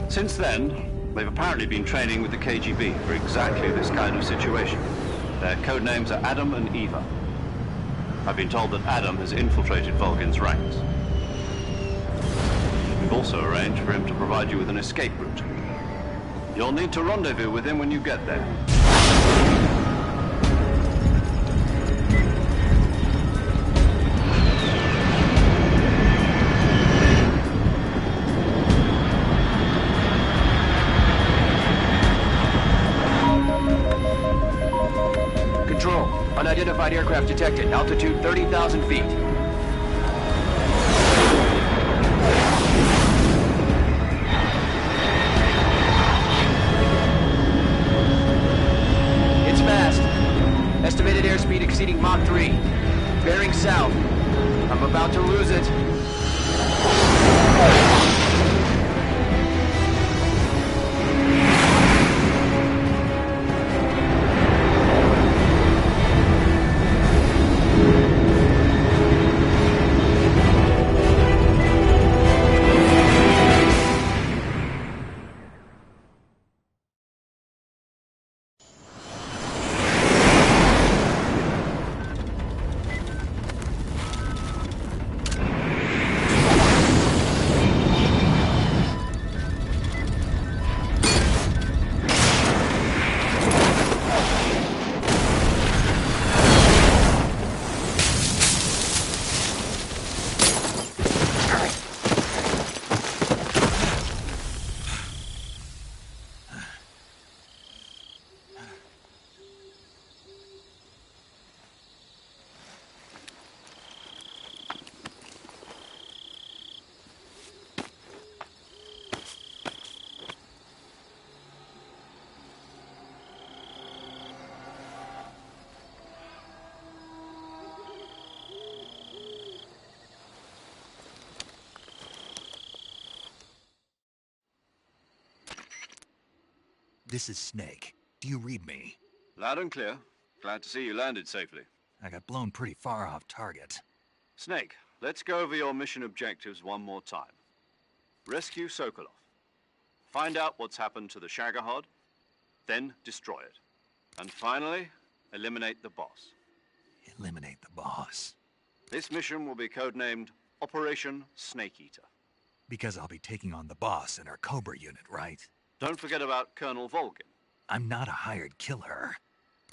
Since then, they've apparently been training with the KGB for exactly this kind of situation. Their code names are Adam and Eva. I've been told that Adam has infiltrated Volgin's ranks. We've also arranged for him to provide you with an escape route. You'll need to rendezvous with him when you get there. Control. Unidentified aircraft detected. Altitude 30,000 feet. It's fast. Estimated airspeed exceeding Mach 3. Bearing south. I'm about to lose it. This is Snake. Do you read me? Loud and clear. Glad to see you landed safely. I got blown pretty far off target. Snake, let's go over your mission objectives one more time. Rescue Sokolov. Find out what's happened to the Shagohod, then destroy it. And finally, eliminate the boss. Eliminate the boss. This mission will be codenamed Operation Snakeeater. Because I'll be taking on the boss in our Cobra unit, right? Don't forget about Colonel Volgin. I'm not a hired killer.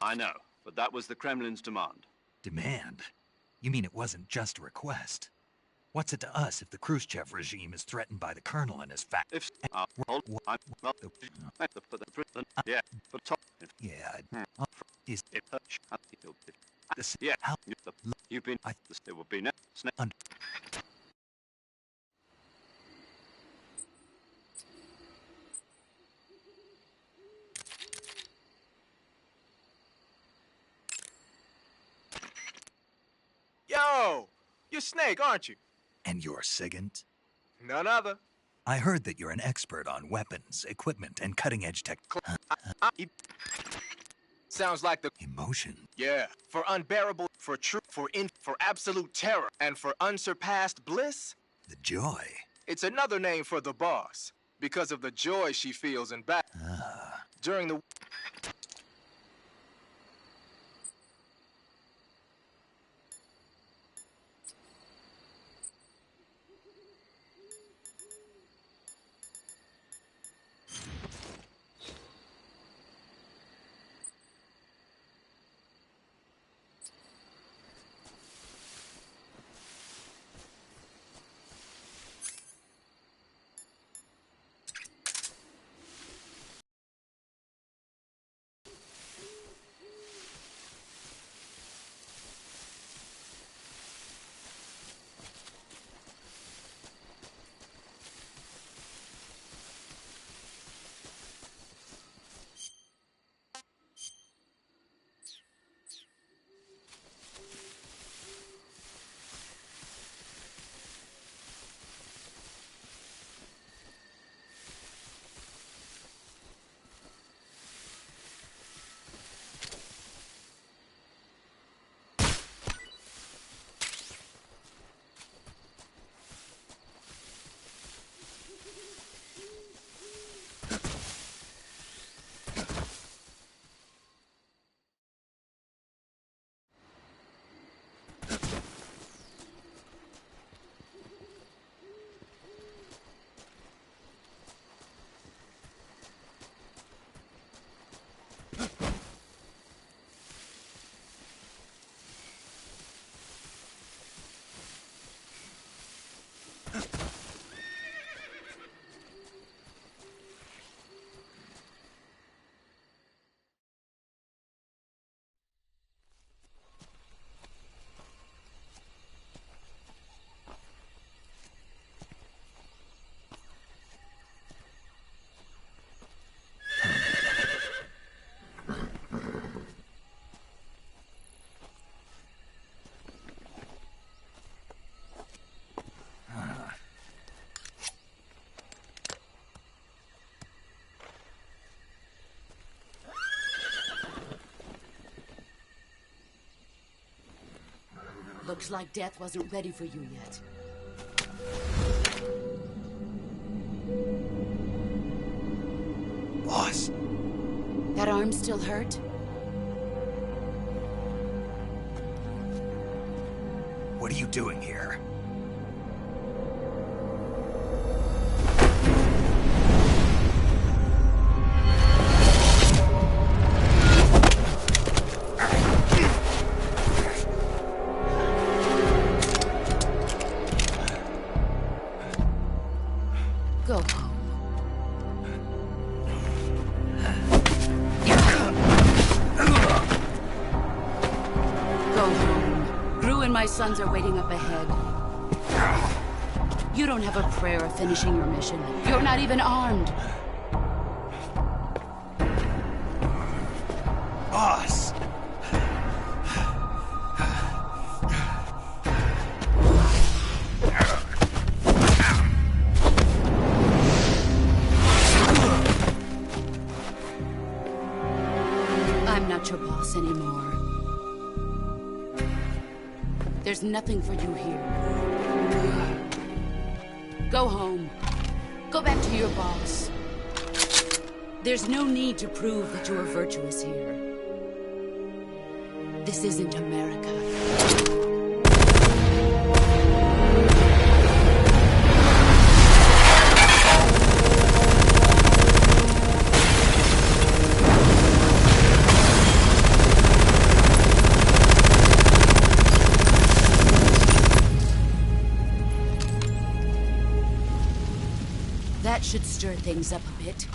I know, but that was the Kremlin's demand. Demand? You mean it wasn't just a request? What's it to us if the Khrushchev regime is threatened by the Colonel and his If you've been. It will be next. Yo! You're Snake, aren't you? And you're Sigint? None other. I heard that you're an expert on weapons, equipment, and cutting-edge tech. Sounds like the emotion. Yeah, for unbearable, for true, for absolute terror, and for unsurpassed bliss. The joy. It's another name for the boss, because of the joy she feels in battle. During the Looks like death wasn't ready for you yet. Boss. That arm still hurt? What are you doing here? Go home. Go home. Gru and my sons are waiting up ahead. You don't have a prayer of finishing your mission. You're not even armed. Boss! There's nothing for you here. Go home. Go back to your boss. There's no need to prove that you are virtuous here. This isn't America. That should stir things up a bit.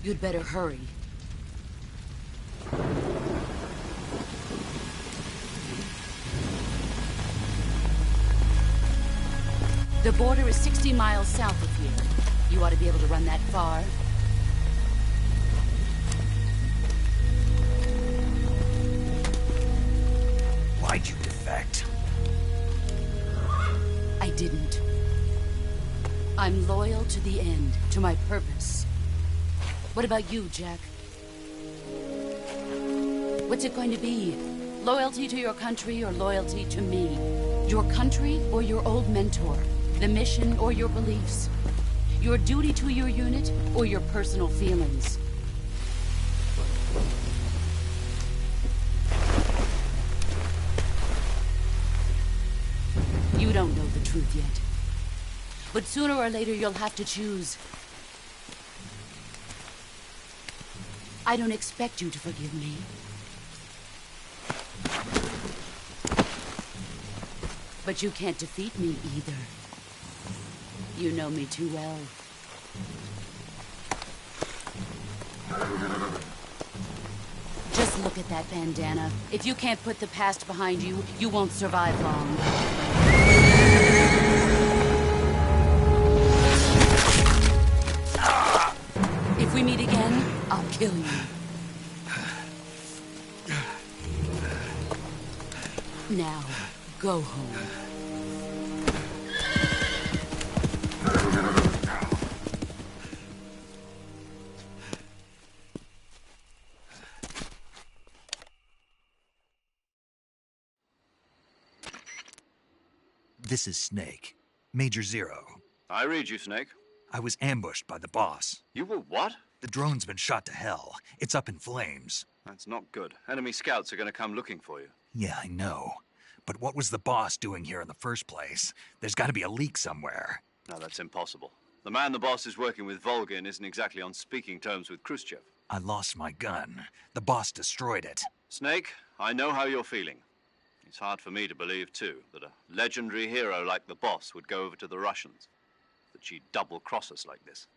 You'd better hurry. The border is 60 miles south of here. You ought to be able to run that far. Why'd you defect? I didn't. I'm loyal to the end, to my purpose. What about you, Jack? What's it going to be? Loyalty to your country or loyalty to me? Your country or your old mentor? The mission or your beliefs? Your duty to your unit or your personal feelings? You don't know the truth yet. But sooner or later you'll have to choose. I don't expect you to forgive me. But you can't defeat me either. You know me too well. Just look at that bandana. If you can't put the past behind you, you won't survive long. If we meet again, I'll kill you. Now, go home. This is Snake. Major Zero. I read you, Snake. I was ambushed by the boss. You were what? The drone's been shot to hell. It's up in flames. That's not good. Enemy scouts are going to come looking for you. Yeah, I know. But what was the boss doing here in the first place? There's got to be a leak somewhere. No, that's impossible. The man the boss is working with, Volgin, isn't exactly on speaking terms with Khrushchev. I lost my gun. The boss destroyed it. Snake, I know how you're feeling. It's hard for me to believe, too, that a legendary hero like the boss would go over to the Russians. That she'd double-cross us like this.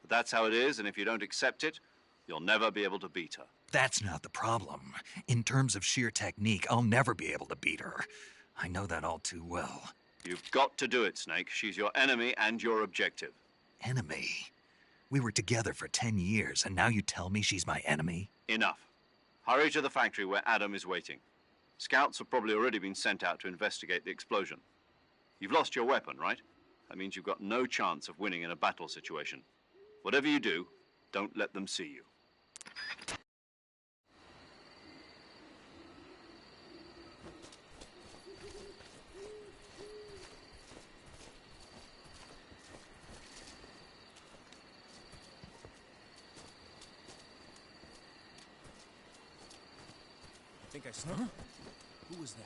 But that's how it is, and if you don't accept it, you'll never be able to beat her. That's not the problem. In terms of sheer technique, I'll never be able to beat her. I know that all too well. You've got to do it, Snake. She's your enemy and your objective. Enemy? We were together for 10 years, and now you tell me she's my enemy? Enough. Hurry to the factory where Adam is waiting. Scouts have probably already been sent out to investigate the explosion. You've lost your weapon, right? That means you've got no chance of winning in a battle situation. Whatever you do, don't let them see you. I think I saw. Huh? Who was that?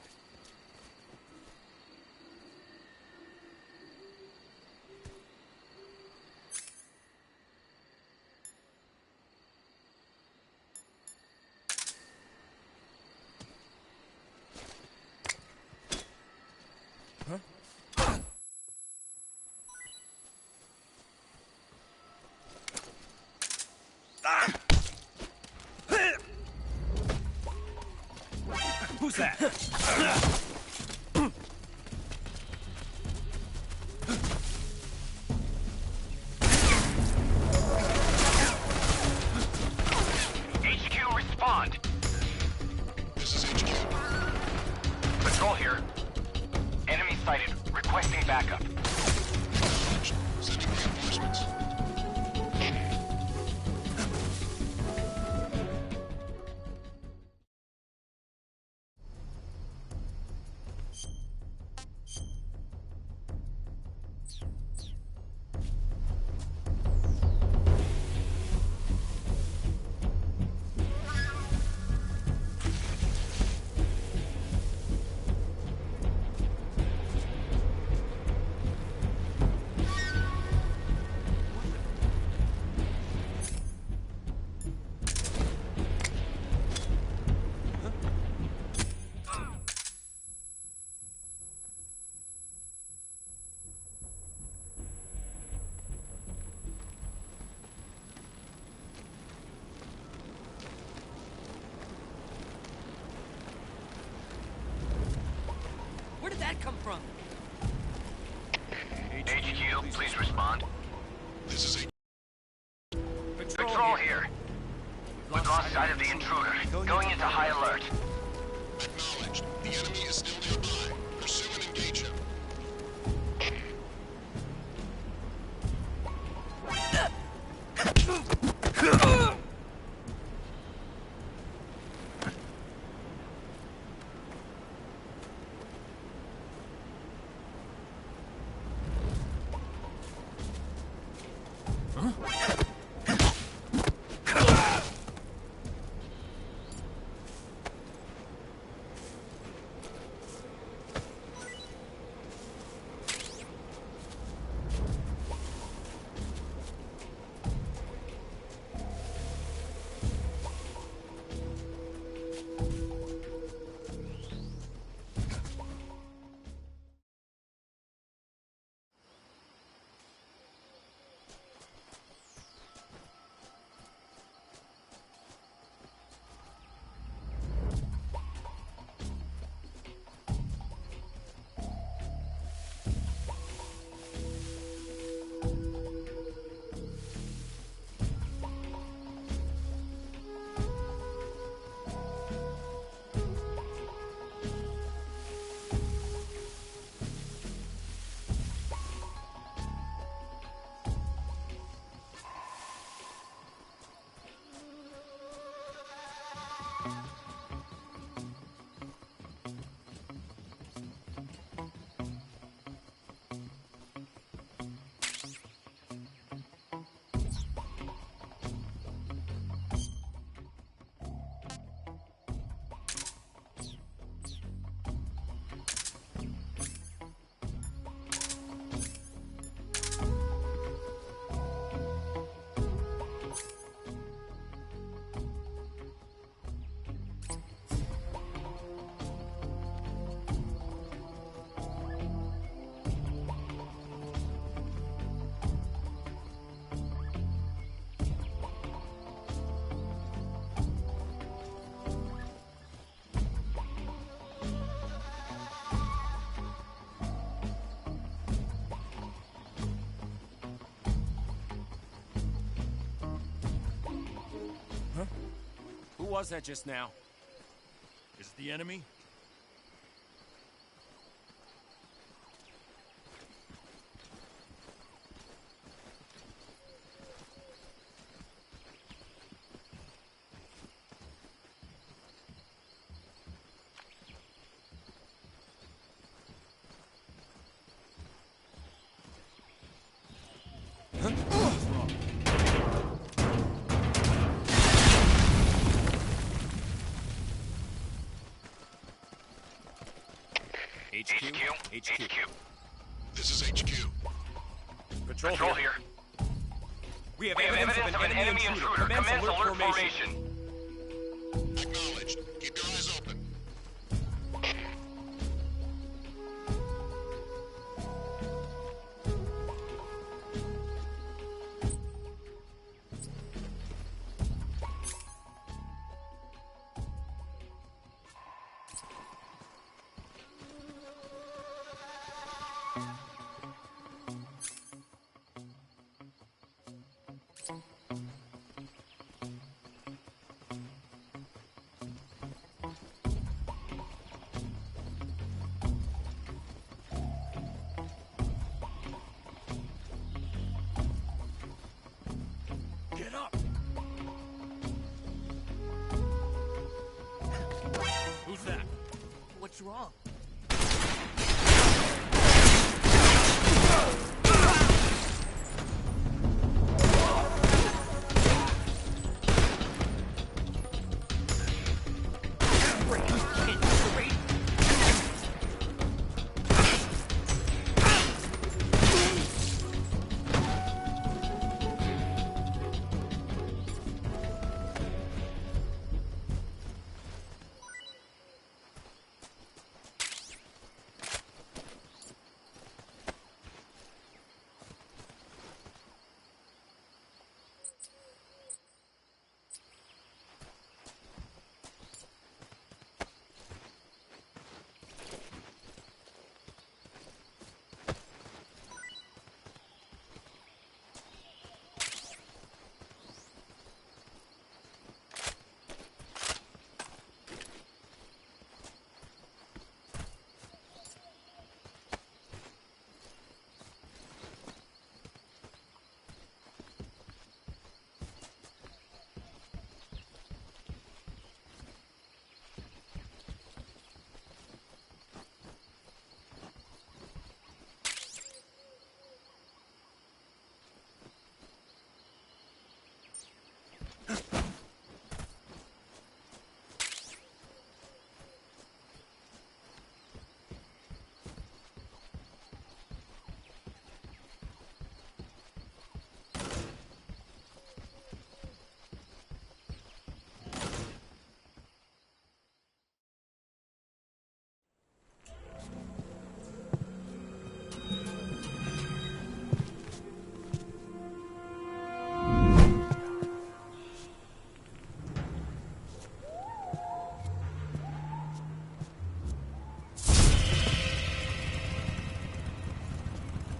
Who's that? HQ, respond. This is HQ. Patrol here. Enemy sighted. Requesting backup. Sending reinforcements. from? HQ, please respond. This is Patrol here. We've lost sight of the intruder. Going into high alert. acknowledged. The enemy is still nearby. Pursue and engage him. Who was that just now? Is it the enemy? HQ. This is HQ. Patrol here. We have evidence of an enemy intruder. Commence alert formation. Acknowledged. Keep your eyes open. Get up! Who's that? What's wrong?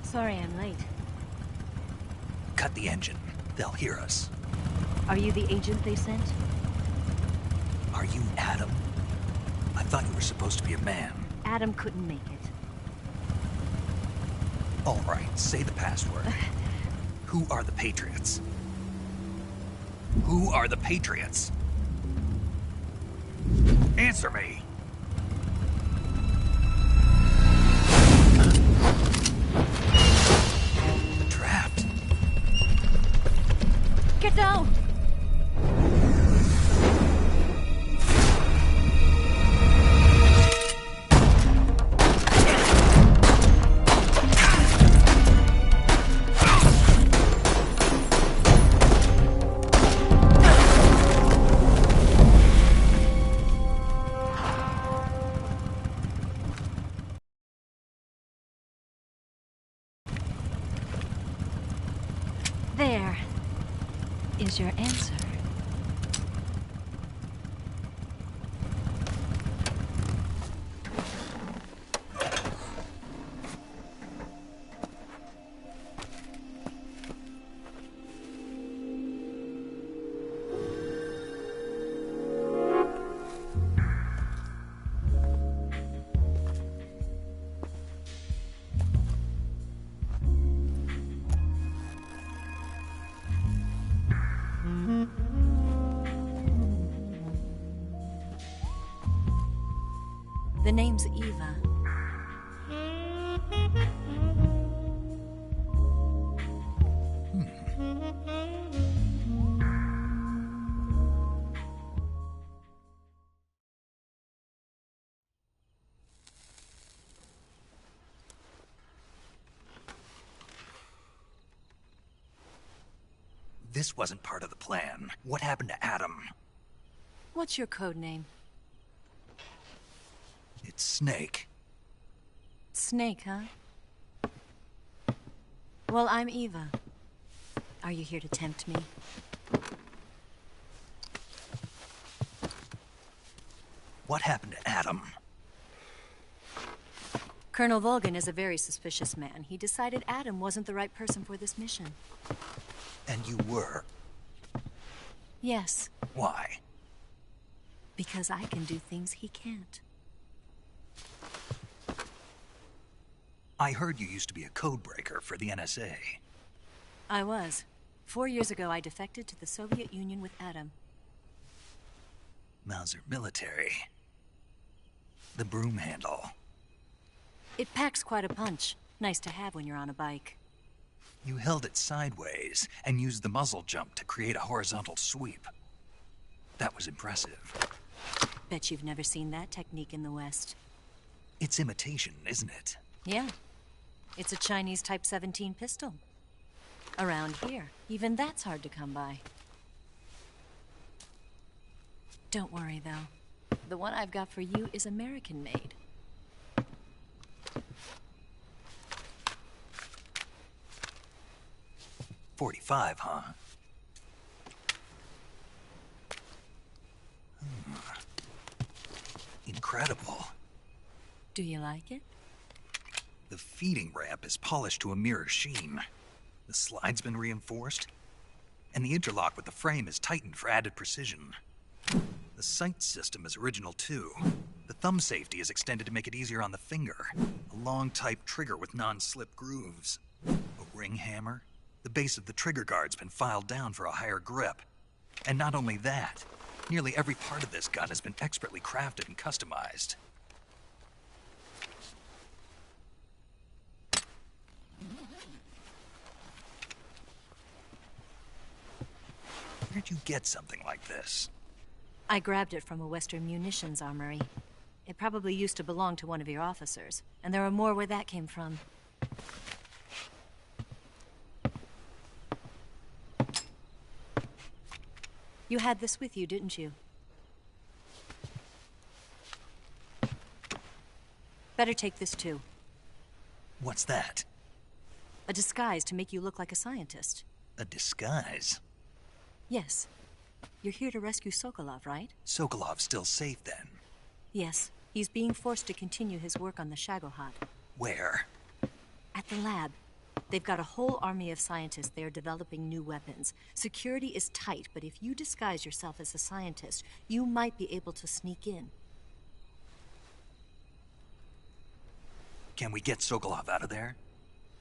Sorry I'm late. Cut the engine. They'll hear us. Are you the agent they sent? Are you Adam? I thought you were supposed to be a man. Adam couldn't make it. All right, say the password. Who are the Patriots? Who are the Patriots? Answer me! Trapped. Get down! There is your answer. The name's Eva. This wasn't part of the plan. What happened to Adam? What's your code name? It's Snake. Snake, huh? Well, I'm Eva. Are you here to tempt me? What happened to Adam? Colonel Volgan is a very suspicious man. He decided Adam wasn't the right person for this mission. And you were? Yes. Why? Because I can do things he can't. I heard you used to be a codebreaker for the NSA. I was. 4 years ago, I defected to the Soviet Union with Adam. Mauser military. The broom handle. It packs quite a punch. Nice to have when you're on a bike. You held it sideways and used the muzzle jump to create a horizontal sweep. That was impressive. Bet you've never seen that technique in the West. It's imitation, isn't it? Yeah. It's a Chinese Type 17 pistol. Around here, even that's hard to come by. Don't worry, though. The one I've got for you is American-made. .45, huh? Incredible. Do you like it? The feeding ramp is polished to a mirror sheen. The slide's been reinforced, and the interlock with the frame is tightened for added precision. The sight system is original too. The thumb safety is extended to make it easier on the finger. A long type trigger with non-slip grooves. A ring hammer. The base of the trigger guard's been filed down for a higher grip. And not only that, nearly every part of this gun has been expertly crafted and customized. Where'd you get something like this? I grabbed it from a Western munitions armory. It probably used to belong to one of your officers, and there are more where that came from. You had this with you, didn't you? Better take this too. What's that? A disguise to make you look like a scientist. A disguise? Yes. You're here to rescue Sokolov, right? Sokolov's still safe then? Yes. He's being forced to continue his work on the Shagohod. Where? At the lab. They've got a whole army of scientists there developing new weapons. Security is tight, but if you disguise yourself as a scientist, you might be able to sneak in. Can we get Sokolov out of there?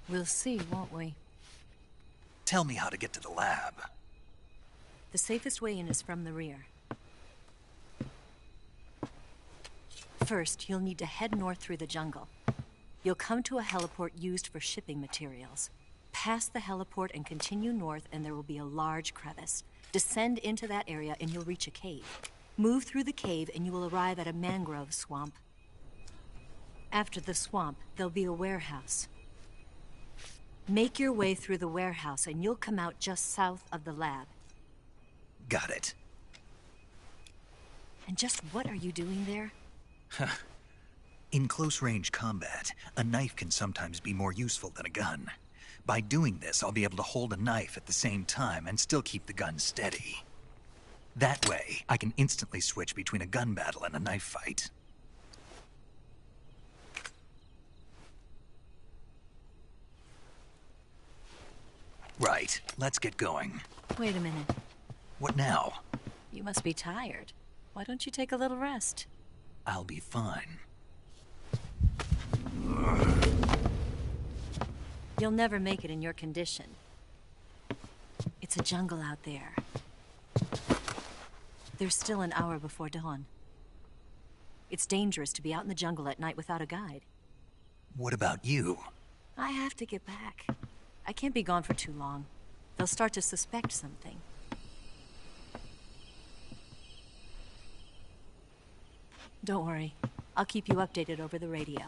We'll see, won't we? Tell me how to get to the lab. The safest way in is from the rear. First, you'll need to head north through the jungle. You'll come to a heliport used for shipping materials. Pass the heliport and continue north, and there will be a large crevice. Descend into that area and you'll reach a cave. Move through the cave and you will arrive at a mangrove swamp. After the swamp, there'll be a warehouse. Make your way through the warehouse and you'll come out just south of the lab. Got it. And just what are you doing there? In close-range combat, a knife can sometimes be more useful than a gun. By doing this, I'll be able to hold a knife at the same time and still keep the gun steady. That way, I can instantly switch between a gun battle and a knife fight. Right, let's get going. Wait a minute. What now? You must be tired. Why don't you take a little rest? I'll be fine. You'll never make it in your condition. It's a jungle out there. There's still an hour before dawn. It's dangerous to be out in the jungle at night without a guide. What about you? I have to get back. I can't be gone for too long. They'll start to suspect something. Don't worry. I'll keep you updated over the radio.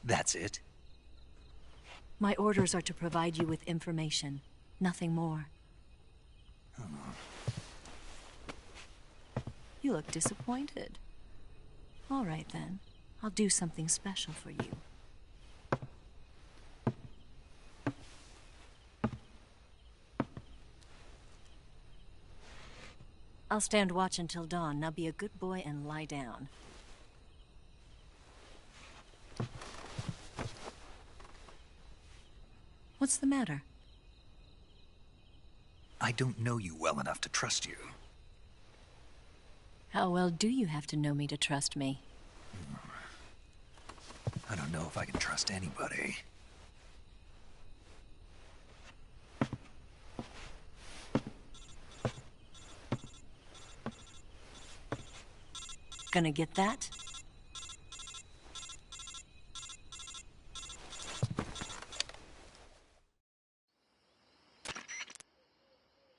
That's it? My orders are to provide you with information. Nothing more. You look disappointed. All right, then. I'll do something special for you. I'll stand watch until dawn. Now be a good boy and lie down. What's the matter? I don't know you well enough to trust you. How well do you have to know me to trust me? I don't know if I can trust anybody. Gonna get that?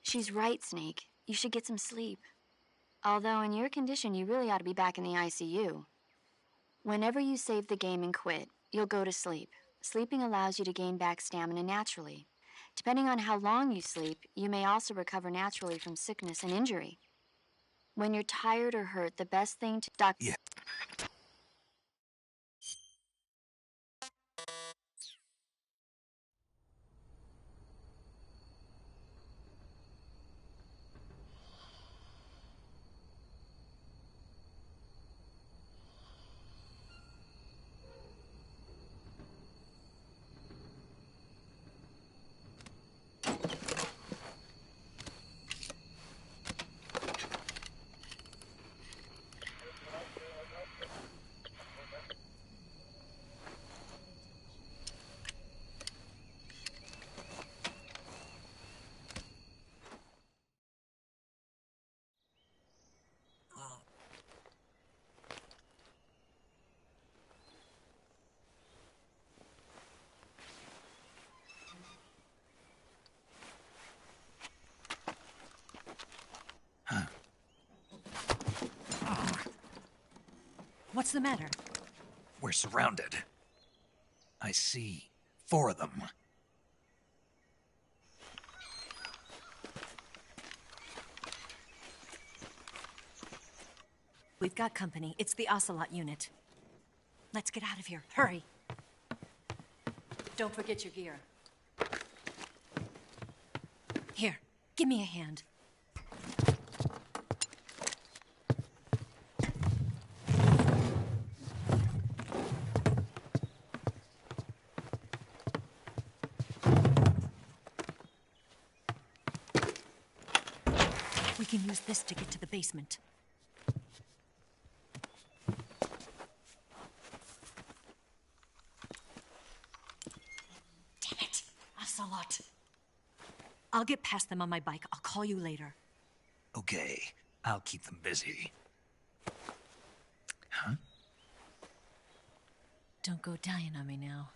She's right, Snake. You should get some sleep. Although in your condition, you really ought to be back in the ICU. Whenever you save the game and quit, you'll go to sleep. Sleeping allows you to gain back stamina naturally. Depending on how long you sleep, you may also recover naturally from sickness and injury. When you're tired or hurt, the best thing to Yeah. What's the matter? We're surrounded. I see 4 of them. We've got company. It's the Ocelot unit. Let's get out of here. Hurry. Don't forget your gear. Here, give me a hand. can use this to get to the basement. Damn it! Ocelot! I'll get past them on my bike. I'll call you later. Okay, I'll keep them busy. Huh? Don't go dying on me now.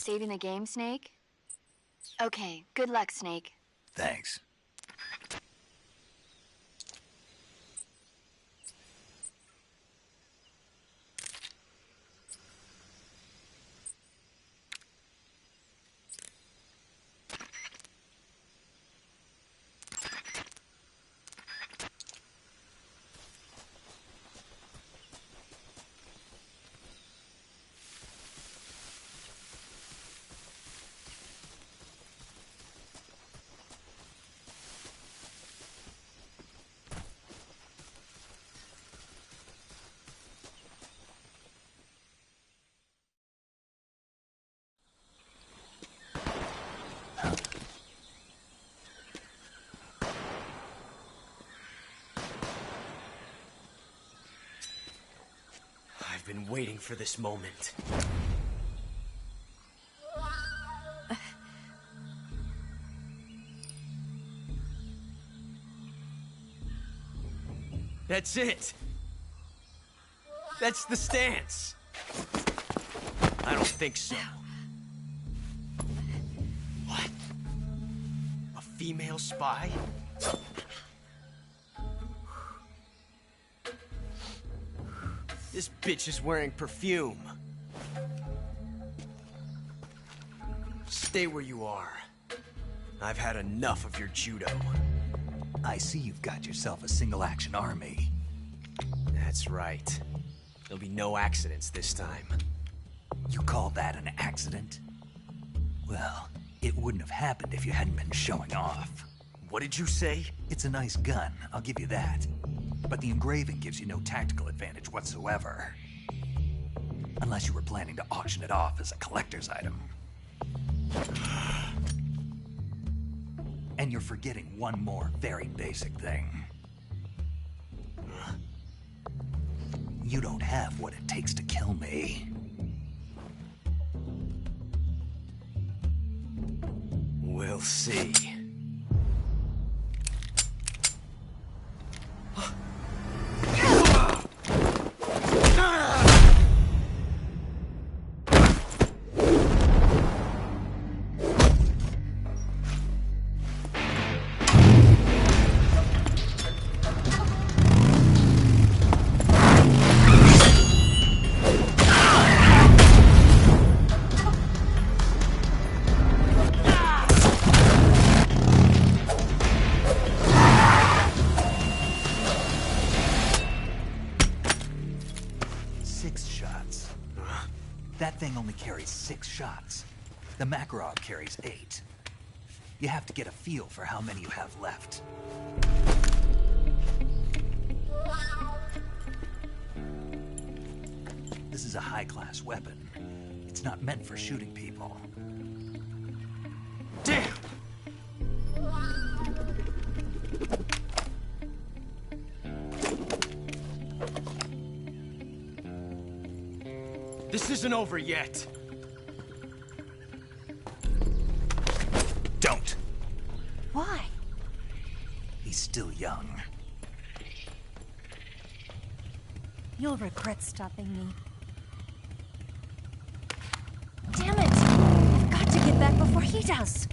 saving the game, Snake? Okay, good luck, Snake. Thanks. I've been waiting for this moment. That's it. That's the stance. I don't think so. What? A female spy? This bitch is wearing perfume. Stay where you are. I've had enough of your judo. I see you've got yourself a single-action army. That's right. There'll be no accidents this time. You call that an accident? Well, it wouldn't have happened if you hadn't been showing off. What did you say? It's a nice gun, I'll give you that. But the engraving gives you no tactical advantage whatsoever. Unless you were planning to auction it off as a collector's item. And you're forgetting one more very basic thing. You don't have what it takes to kill me. We'll see. That thing only carries 6 shots. The Makarov carries 8. You have to get a feel for how many you have left. This is a high-class weapon. It's not meant for shooting people. Damn! This isn't over yet. Don't. Why? He's still young. You'll regret stopping me. Damn it! I've got to get back before he does.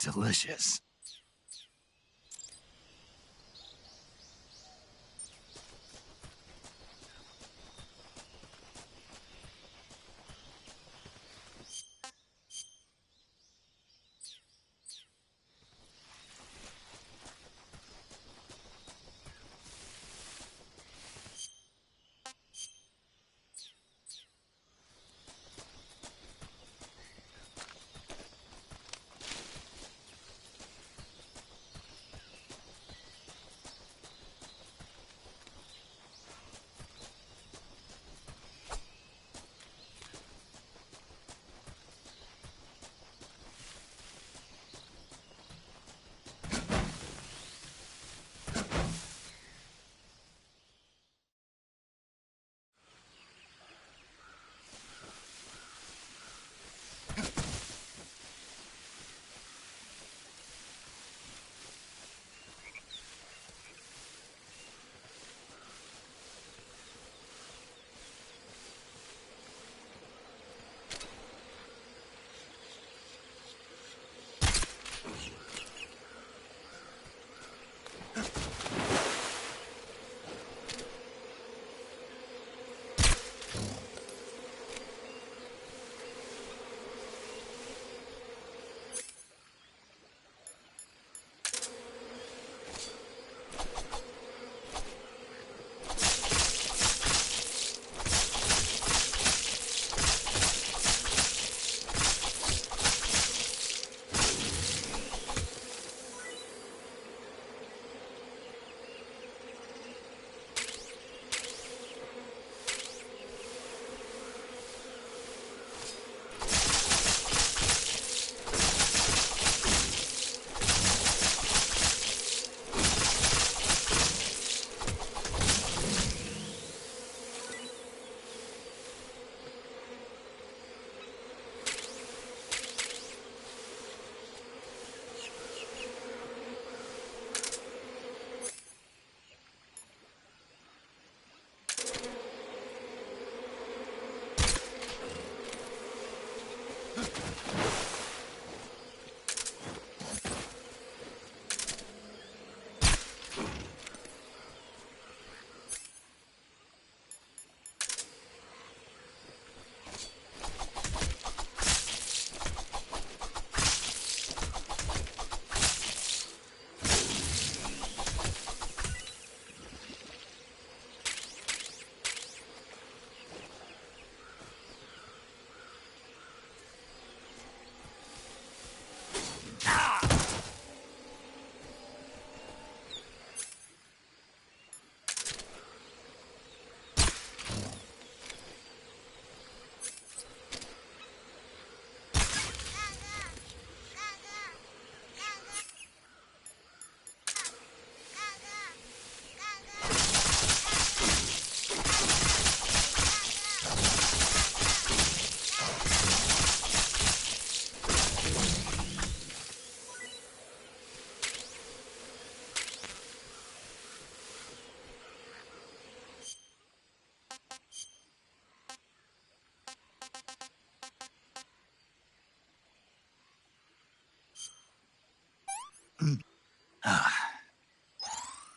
Delicious.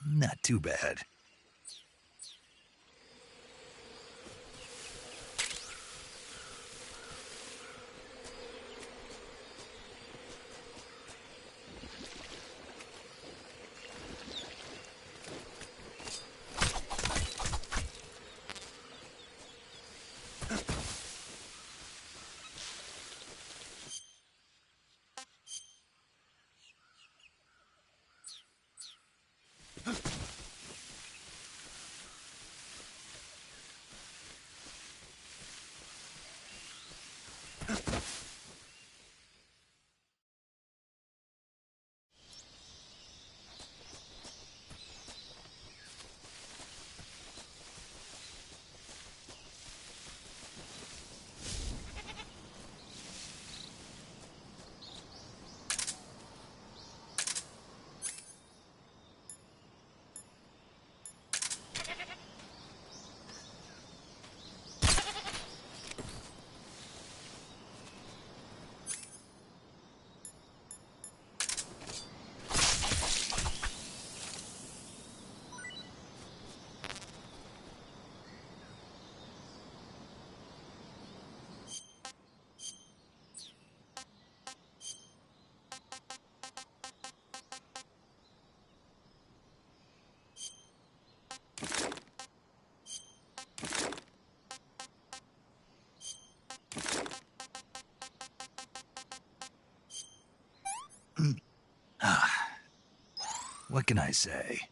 Not too bad. What can I say?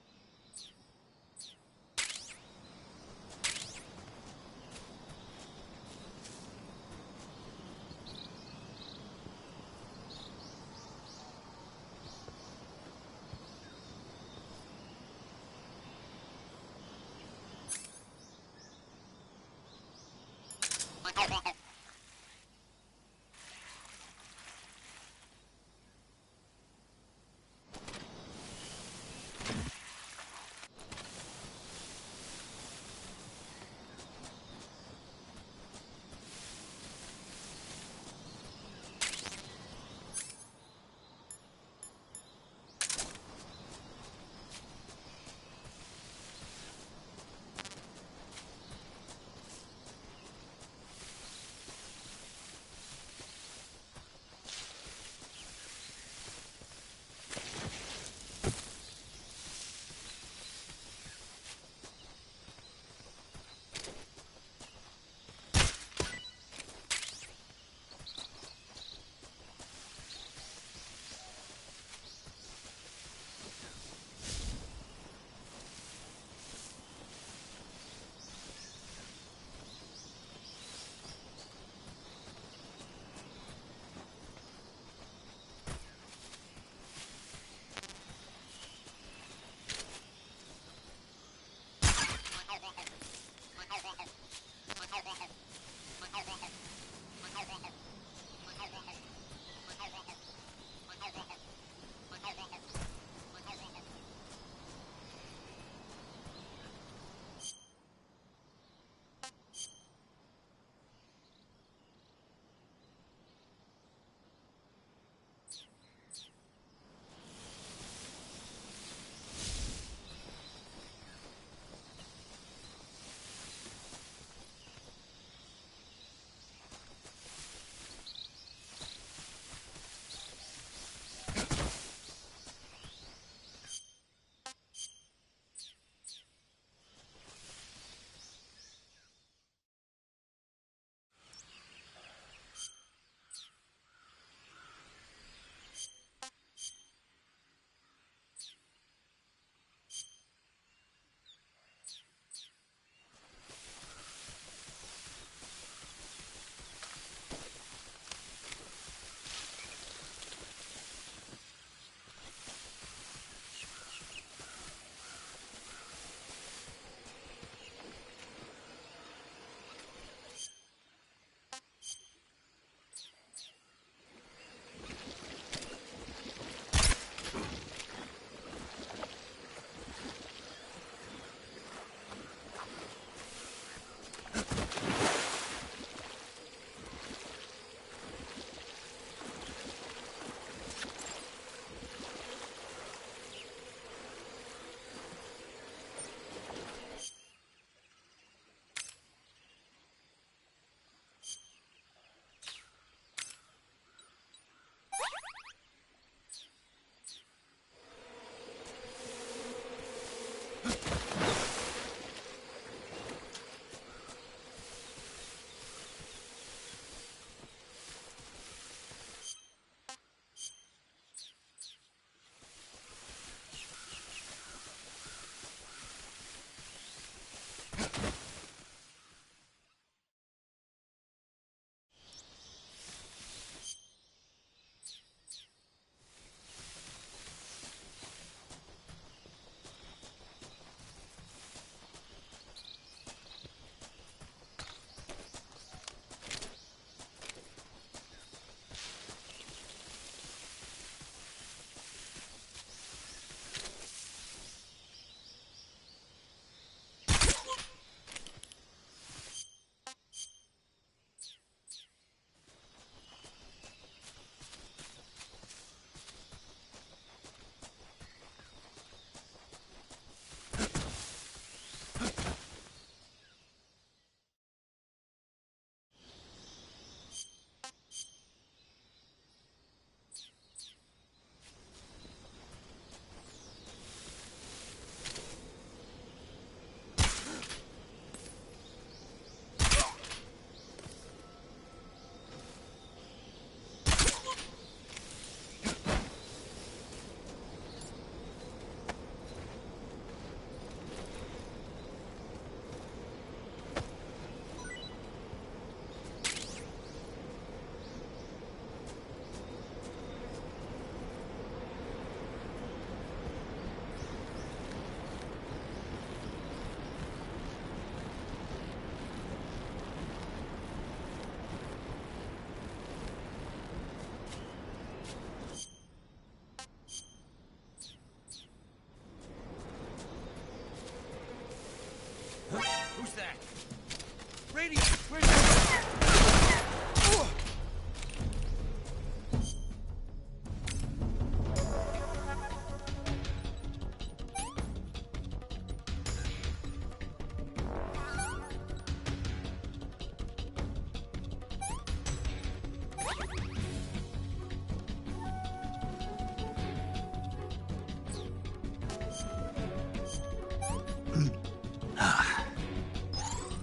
radio! Where's your...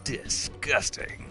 Disgusting.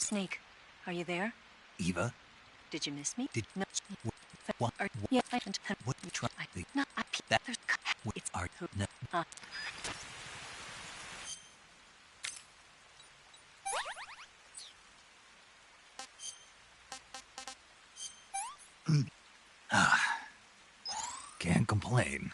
Snake, are you there? Eva? Did you miss me? Did no? What? Yeah, I haven't. What you try? No, I. That There's. it's art. No. Can't complain.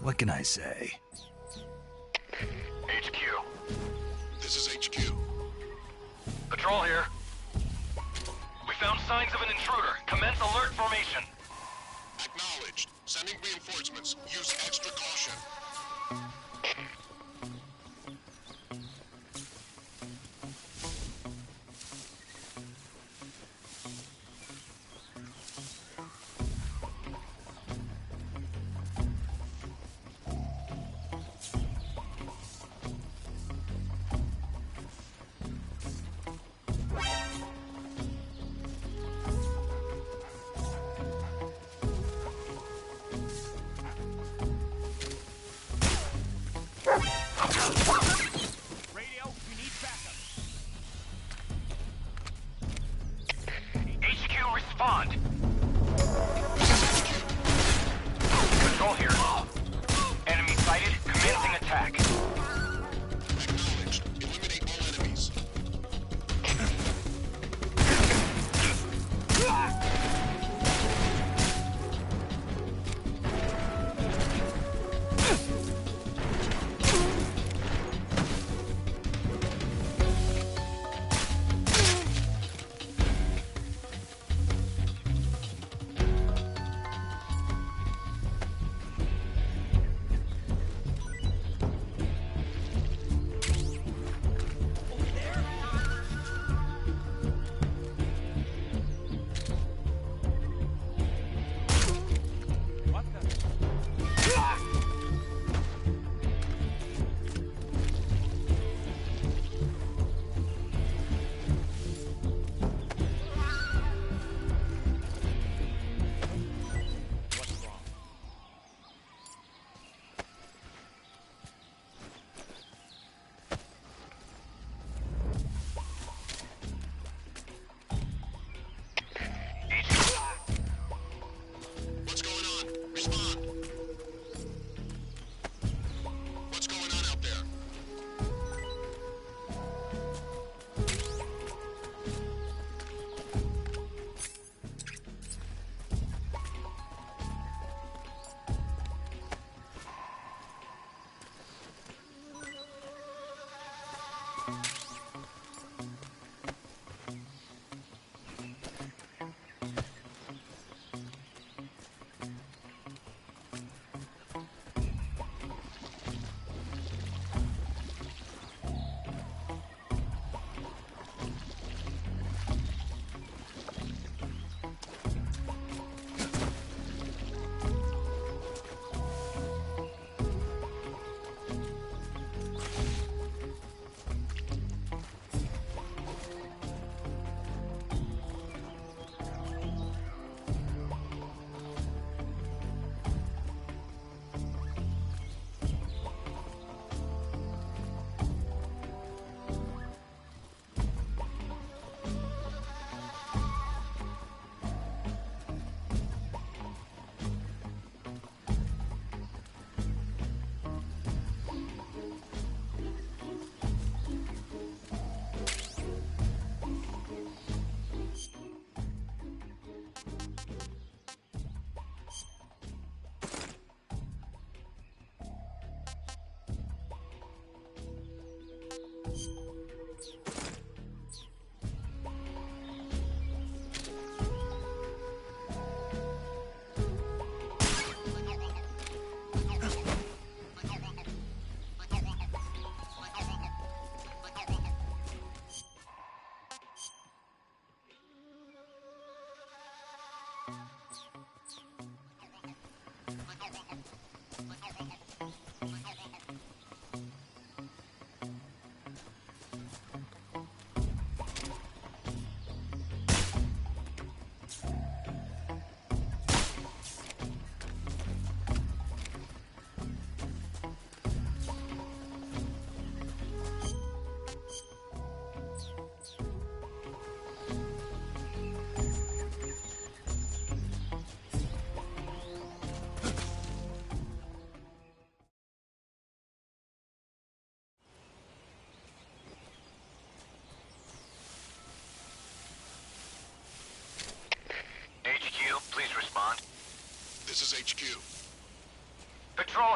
What can I say? HQ. This is HQ. Patrol here. We found signs of an intruder. Commence alert formation. Acknowledged. Sending reinforcements. Use extra caution.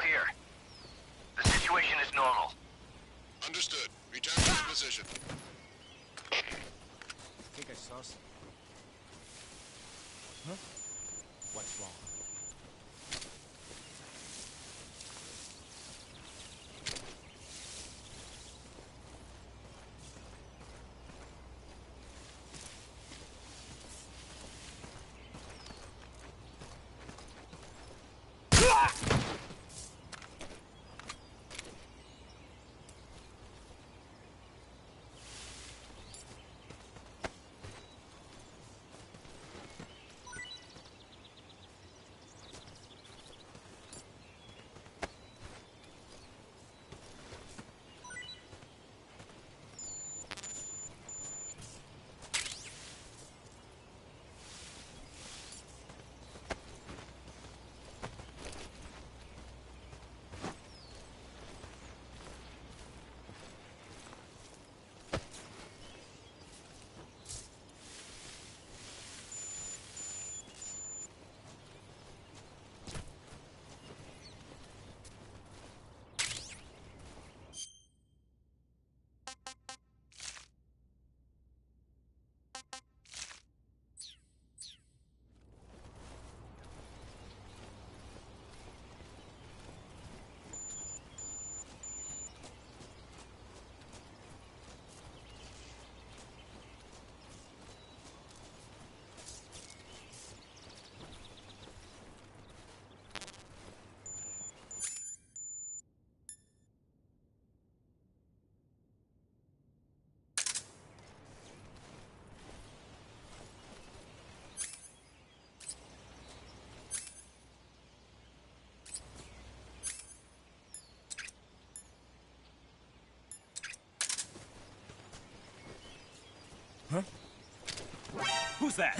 here. The situation is normal. Understood. Return to position. I think I saw something. Huh? What's wrong? Huh? Who's that?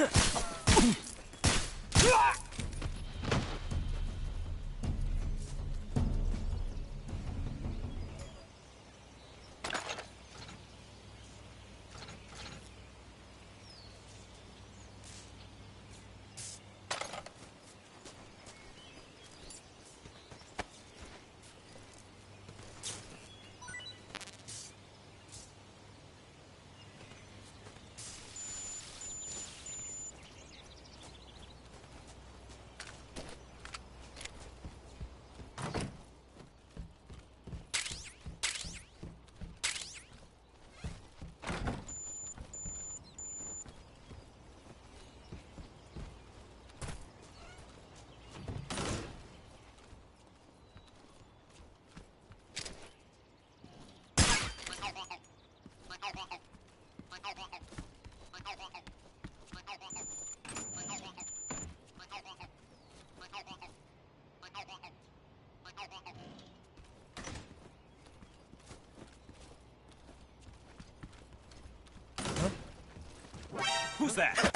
Who's that?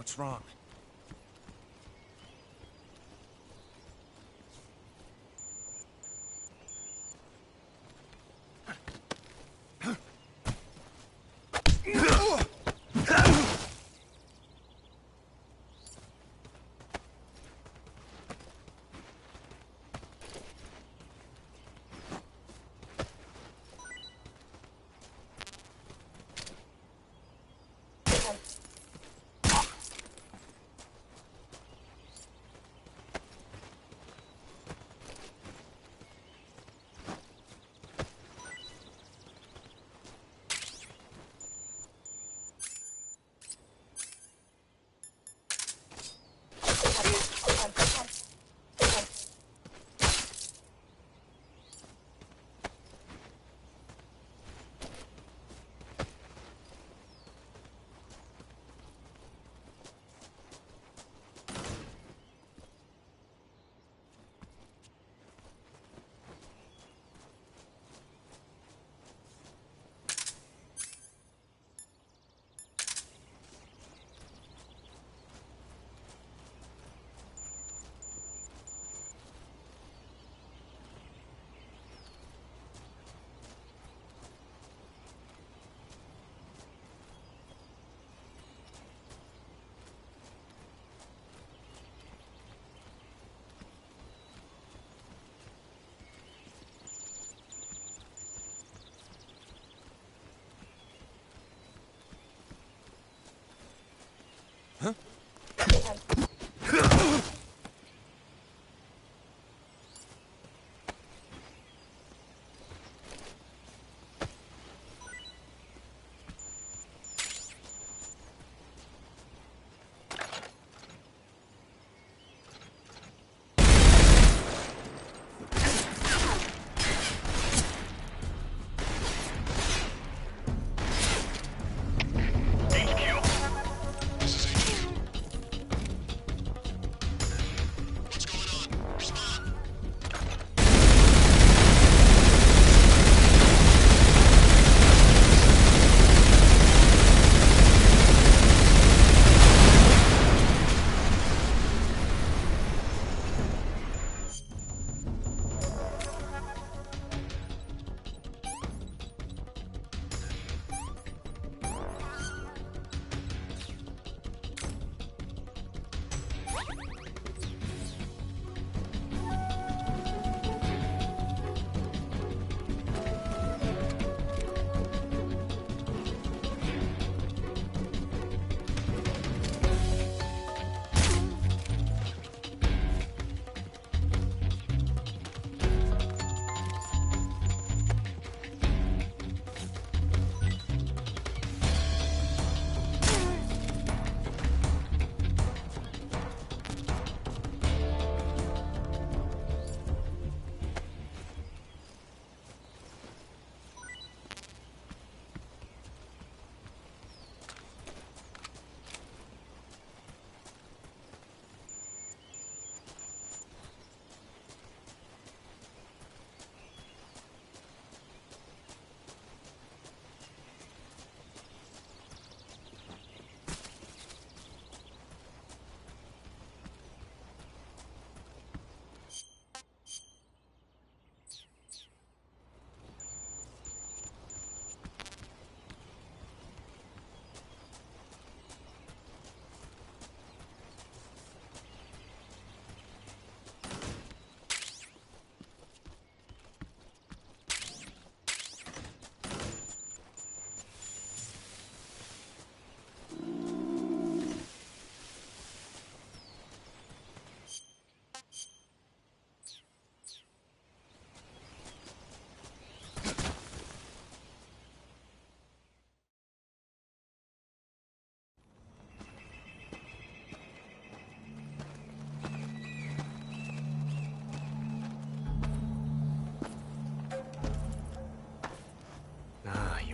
What's wrong?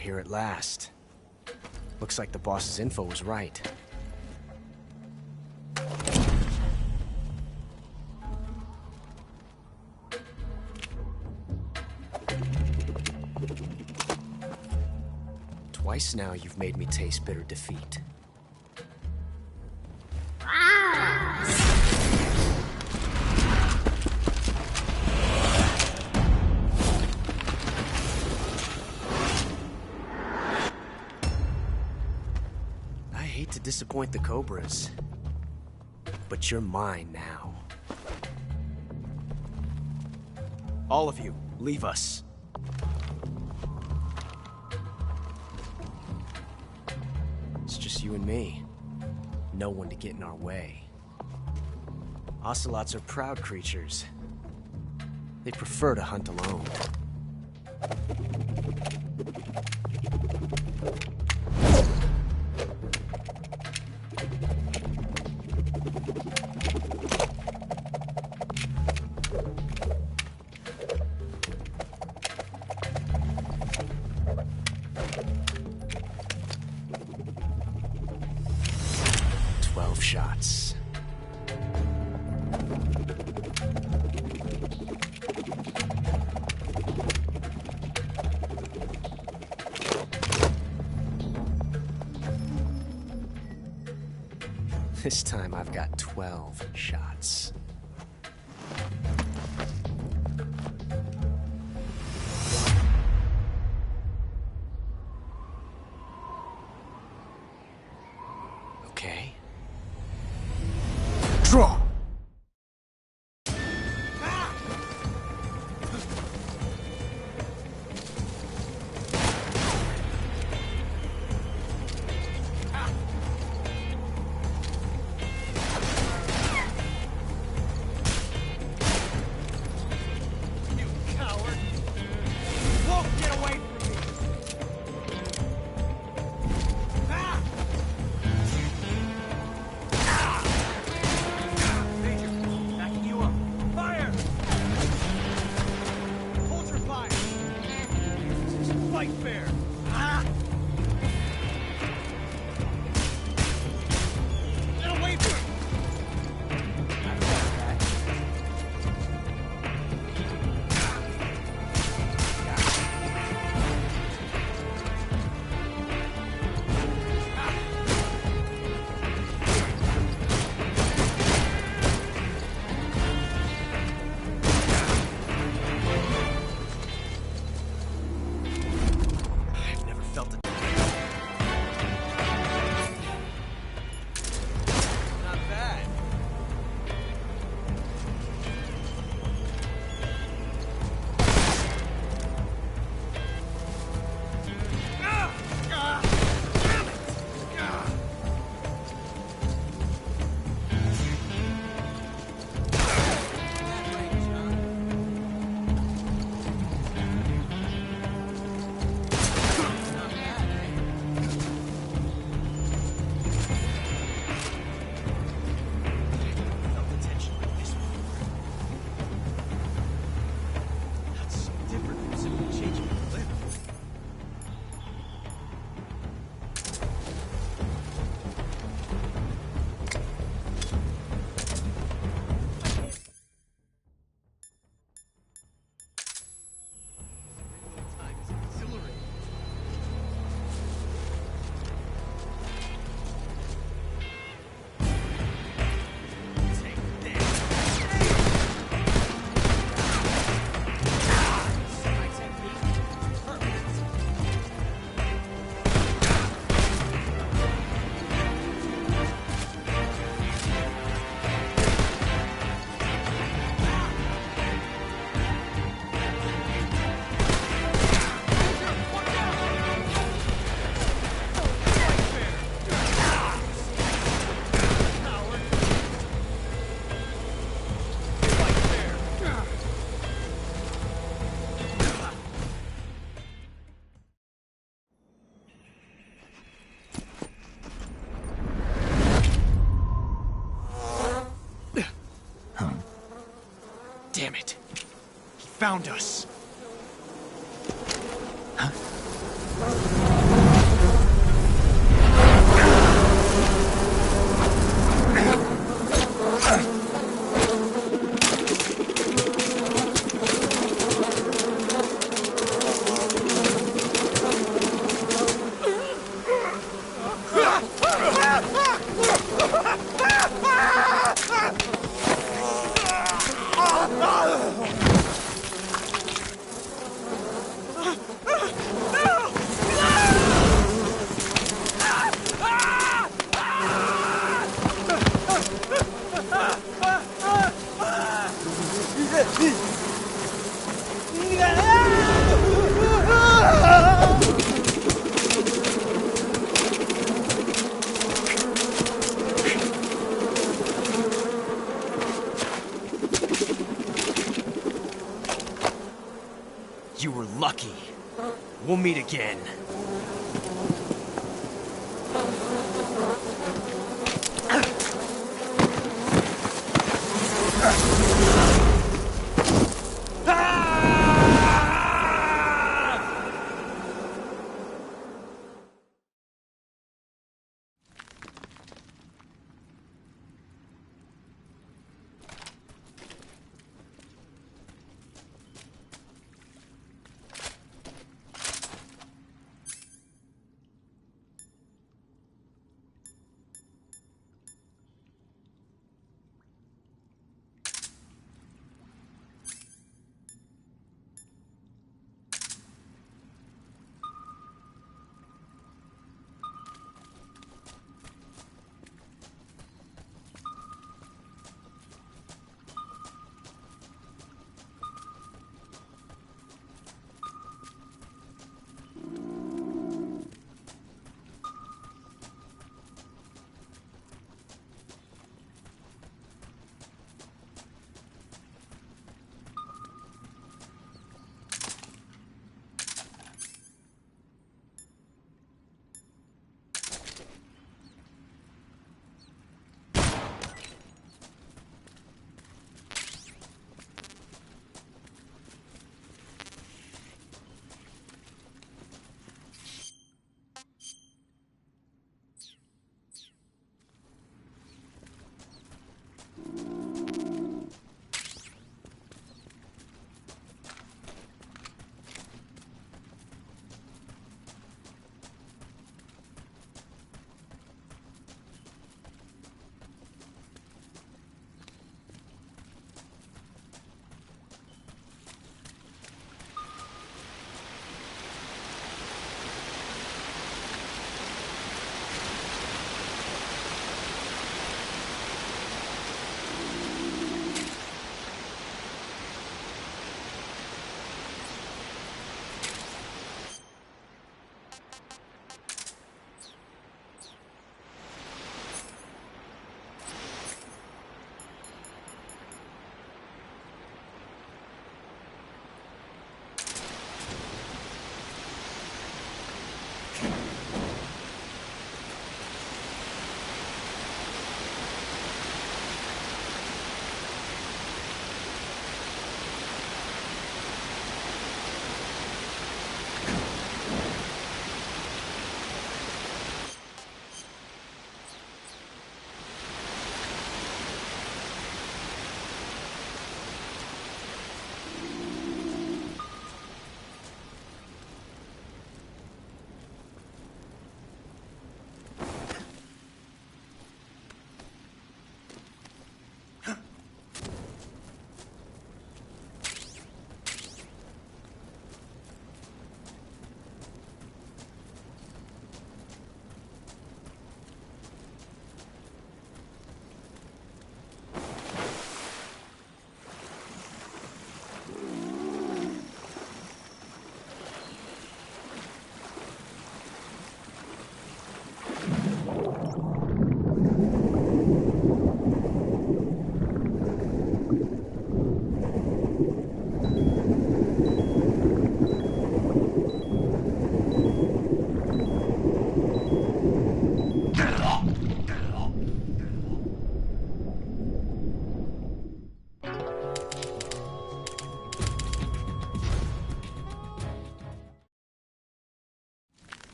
here at last. Looks like the boss's info was right. Twice now you've made me taste bitter defeat. I hate to disappoint the Cobras, but you're mine now. All of you, leave us. It's just you and me. No one to get in our way. Ocelots are proud creatures. They prefer to hunt alone. Shots. This time I've got 12 shots. Okay. Draw! Damn it. He found us. Huh? You were lucky. We'll meet again.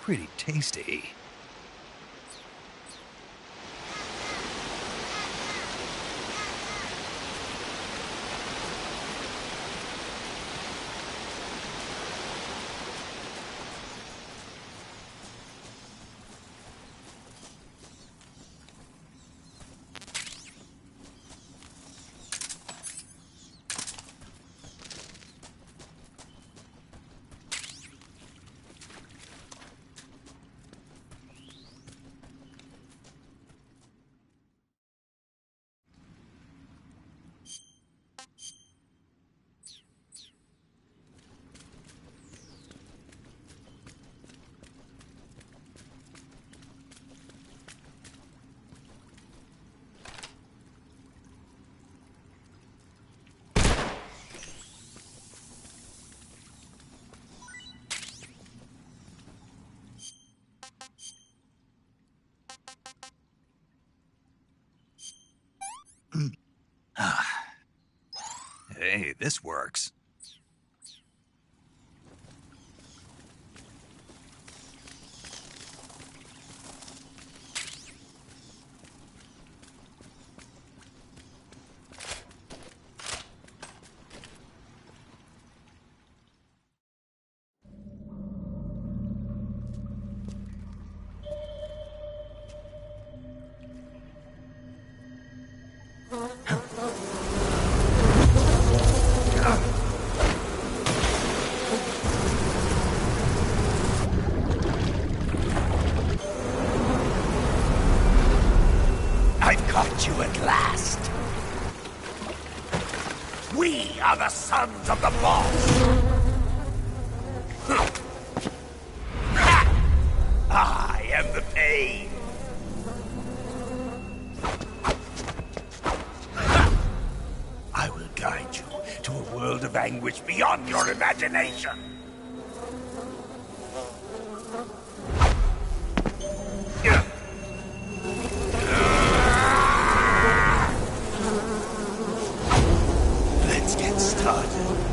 pretty tasty. Hey, this works. I've caught you at last. We are the sons of the boss. I am the pain. I will guide you to a world of anguish beyond your imagination. Let's get started.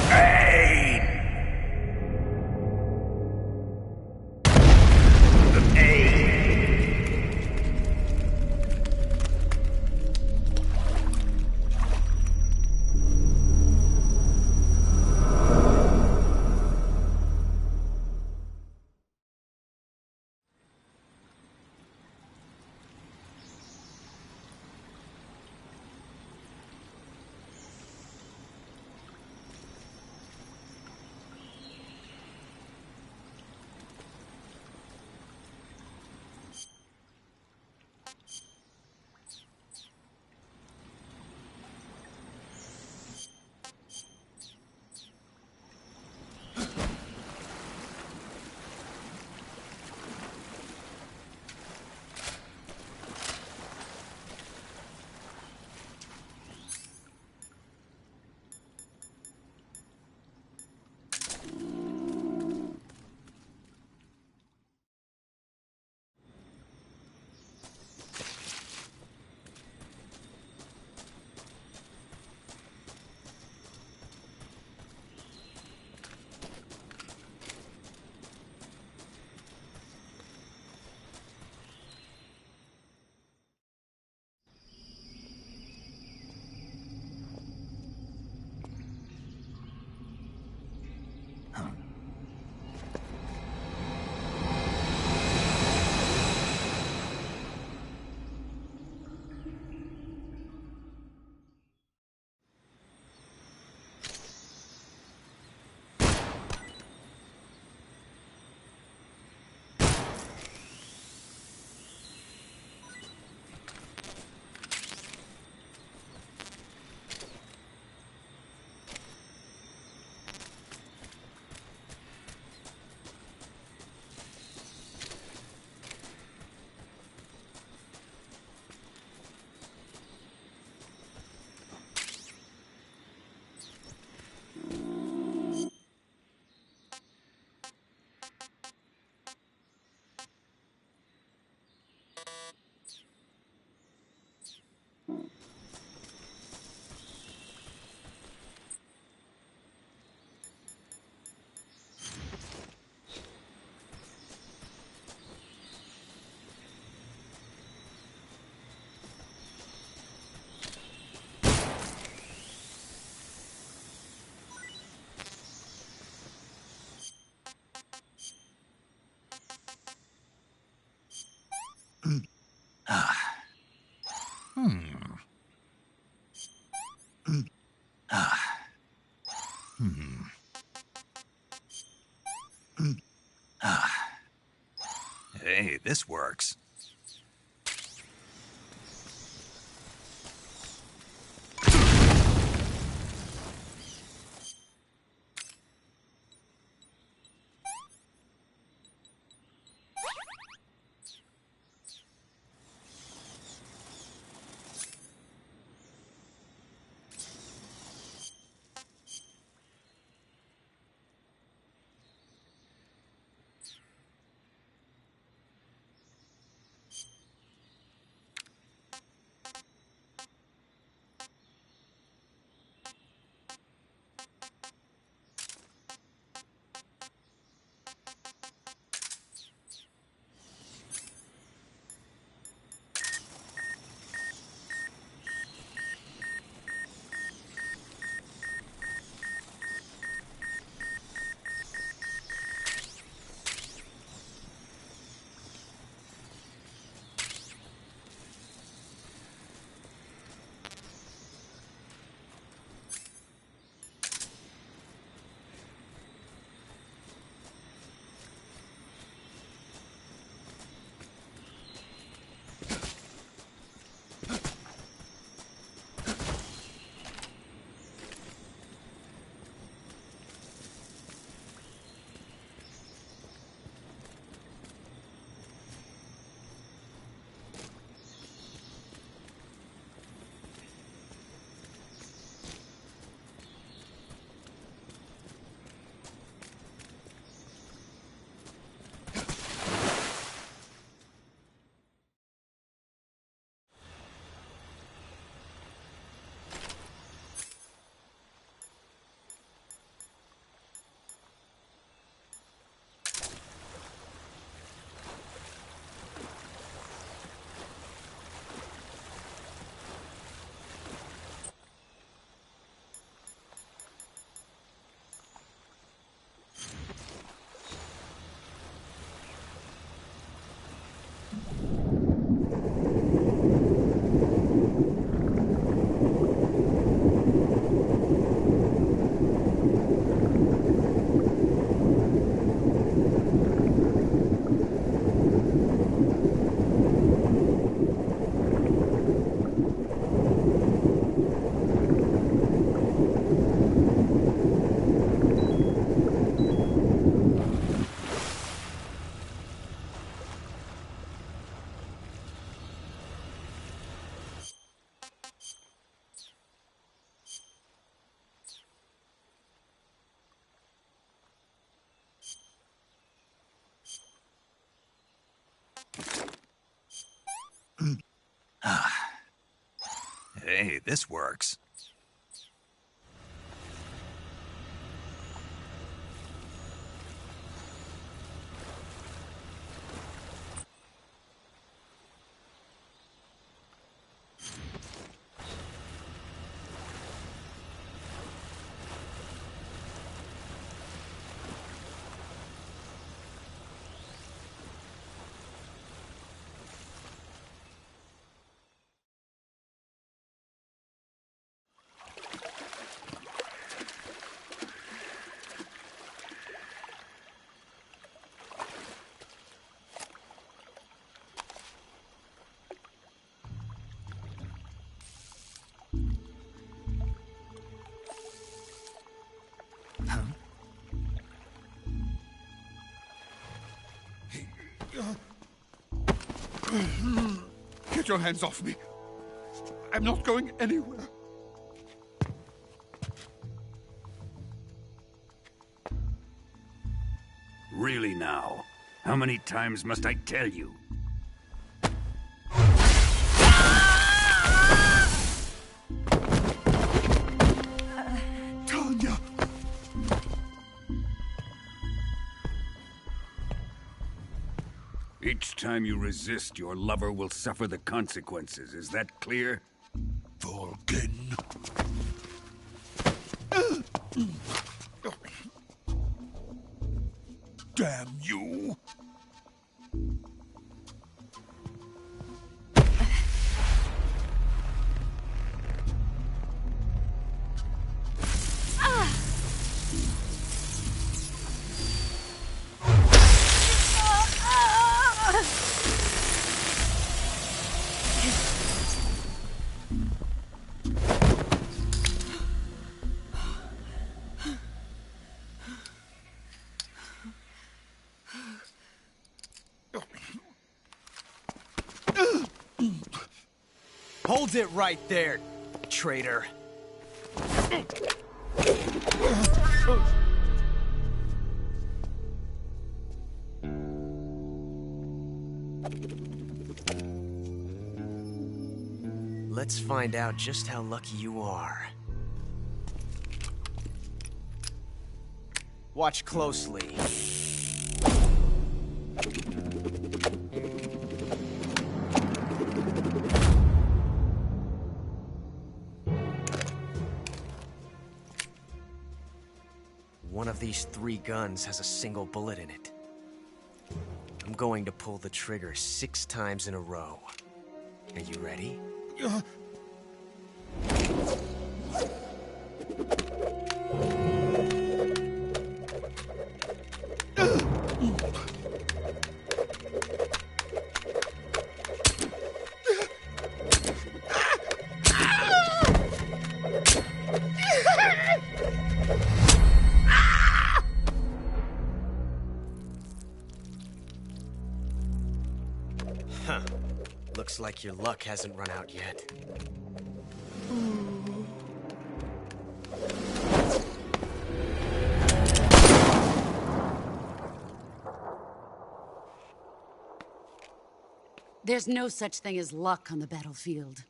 pain! The pain! Hey, this works. Hey, this works. Get your hands off me. I'm not going anywhere. Really now? How many times must I tell you? Tanya! Each time you resist, your lover will suffer the consequences. Is that clear? Volgin. Damn you! Hold it right there, traitor. Let's find out just how lucky you are. Watch closely. One of these 3 guns has a single bullet in it. I'm going to pull the trigger 6 times in a row. Are you ready? Huh. Looks like your luck hasn't run out yet. There's no such thing as luck on the battlefield.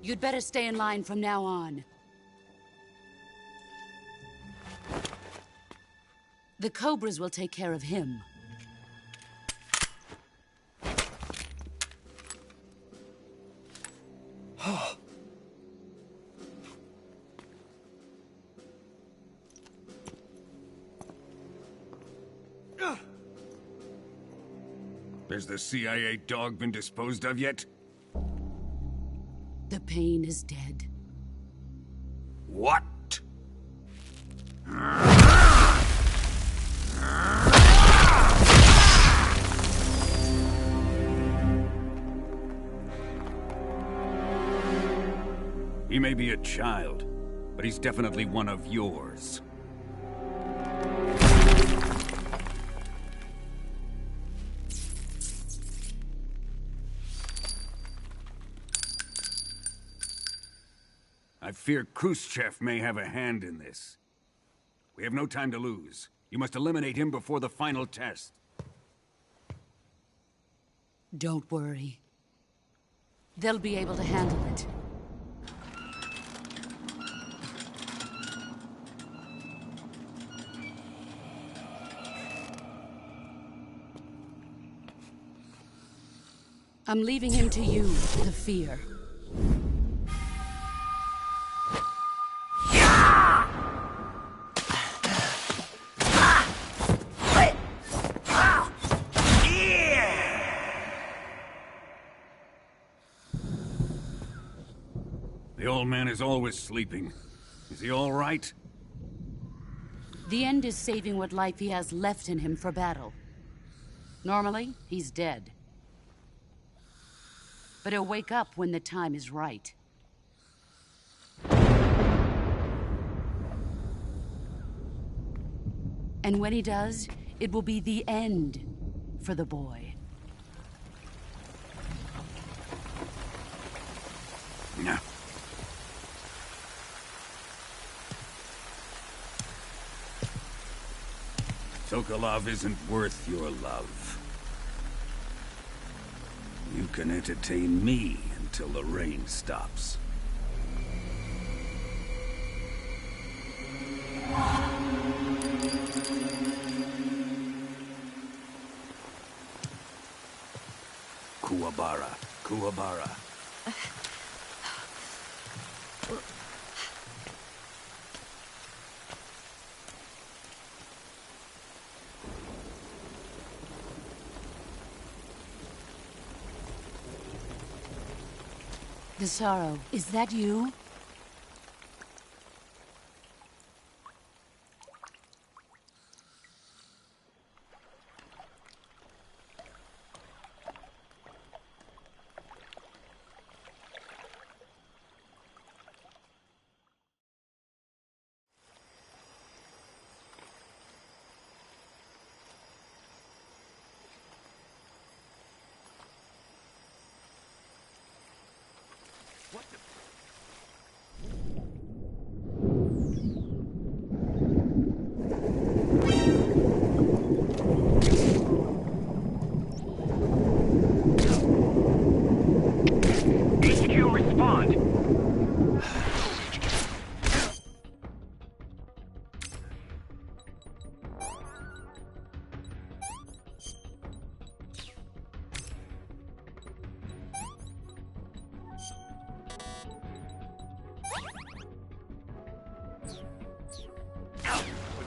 You'd better stay in line from now on. The Cobras will take care of him. Has the CIA dog been disposed of yet? The pain is dead. What? He may be a child, but he's definitely one of yours. I fear Khrushchev may have a hand in this. We have no time to lose. You must eliminate him before the final test. Don't worry. They'll be able to handle it. I'm leaving him to you, the fear. The old man is always sleeping. Is he all right? The end is saving what life he has left in him for battle. Normally, he's dead. But he'll wake up when the time is right. And when he does, it will be the end for the boy. No. Sokolov isn't worth your love. You can entertain me until the rain stops. Kuwabara, Kuwabara. Desaro, is that you?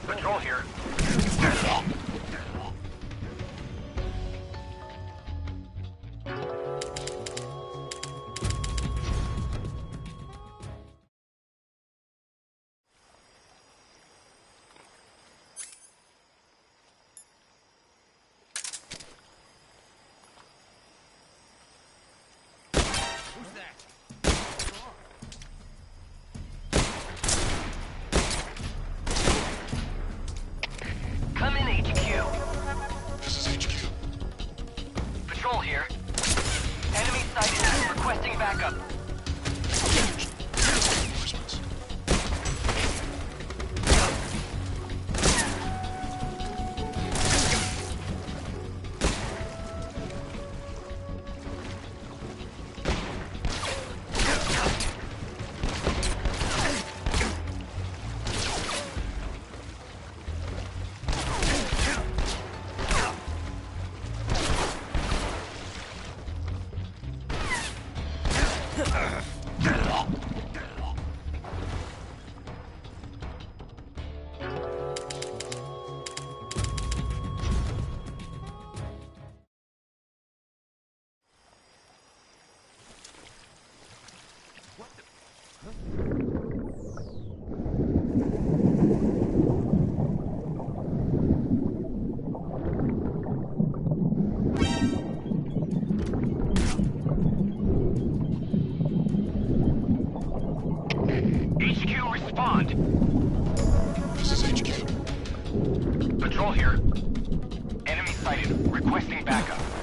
Patrol here. Come in, HQ. This is HQ. Patrol here. Enemy sighted. Requesting backup. HQ, respond. This is HQ. Patrol here. Enemy sighted. Requesting backup.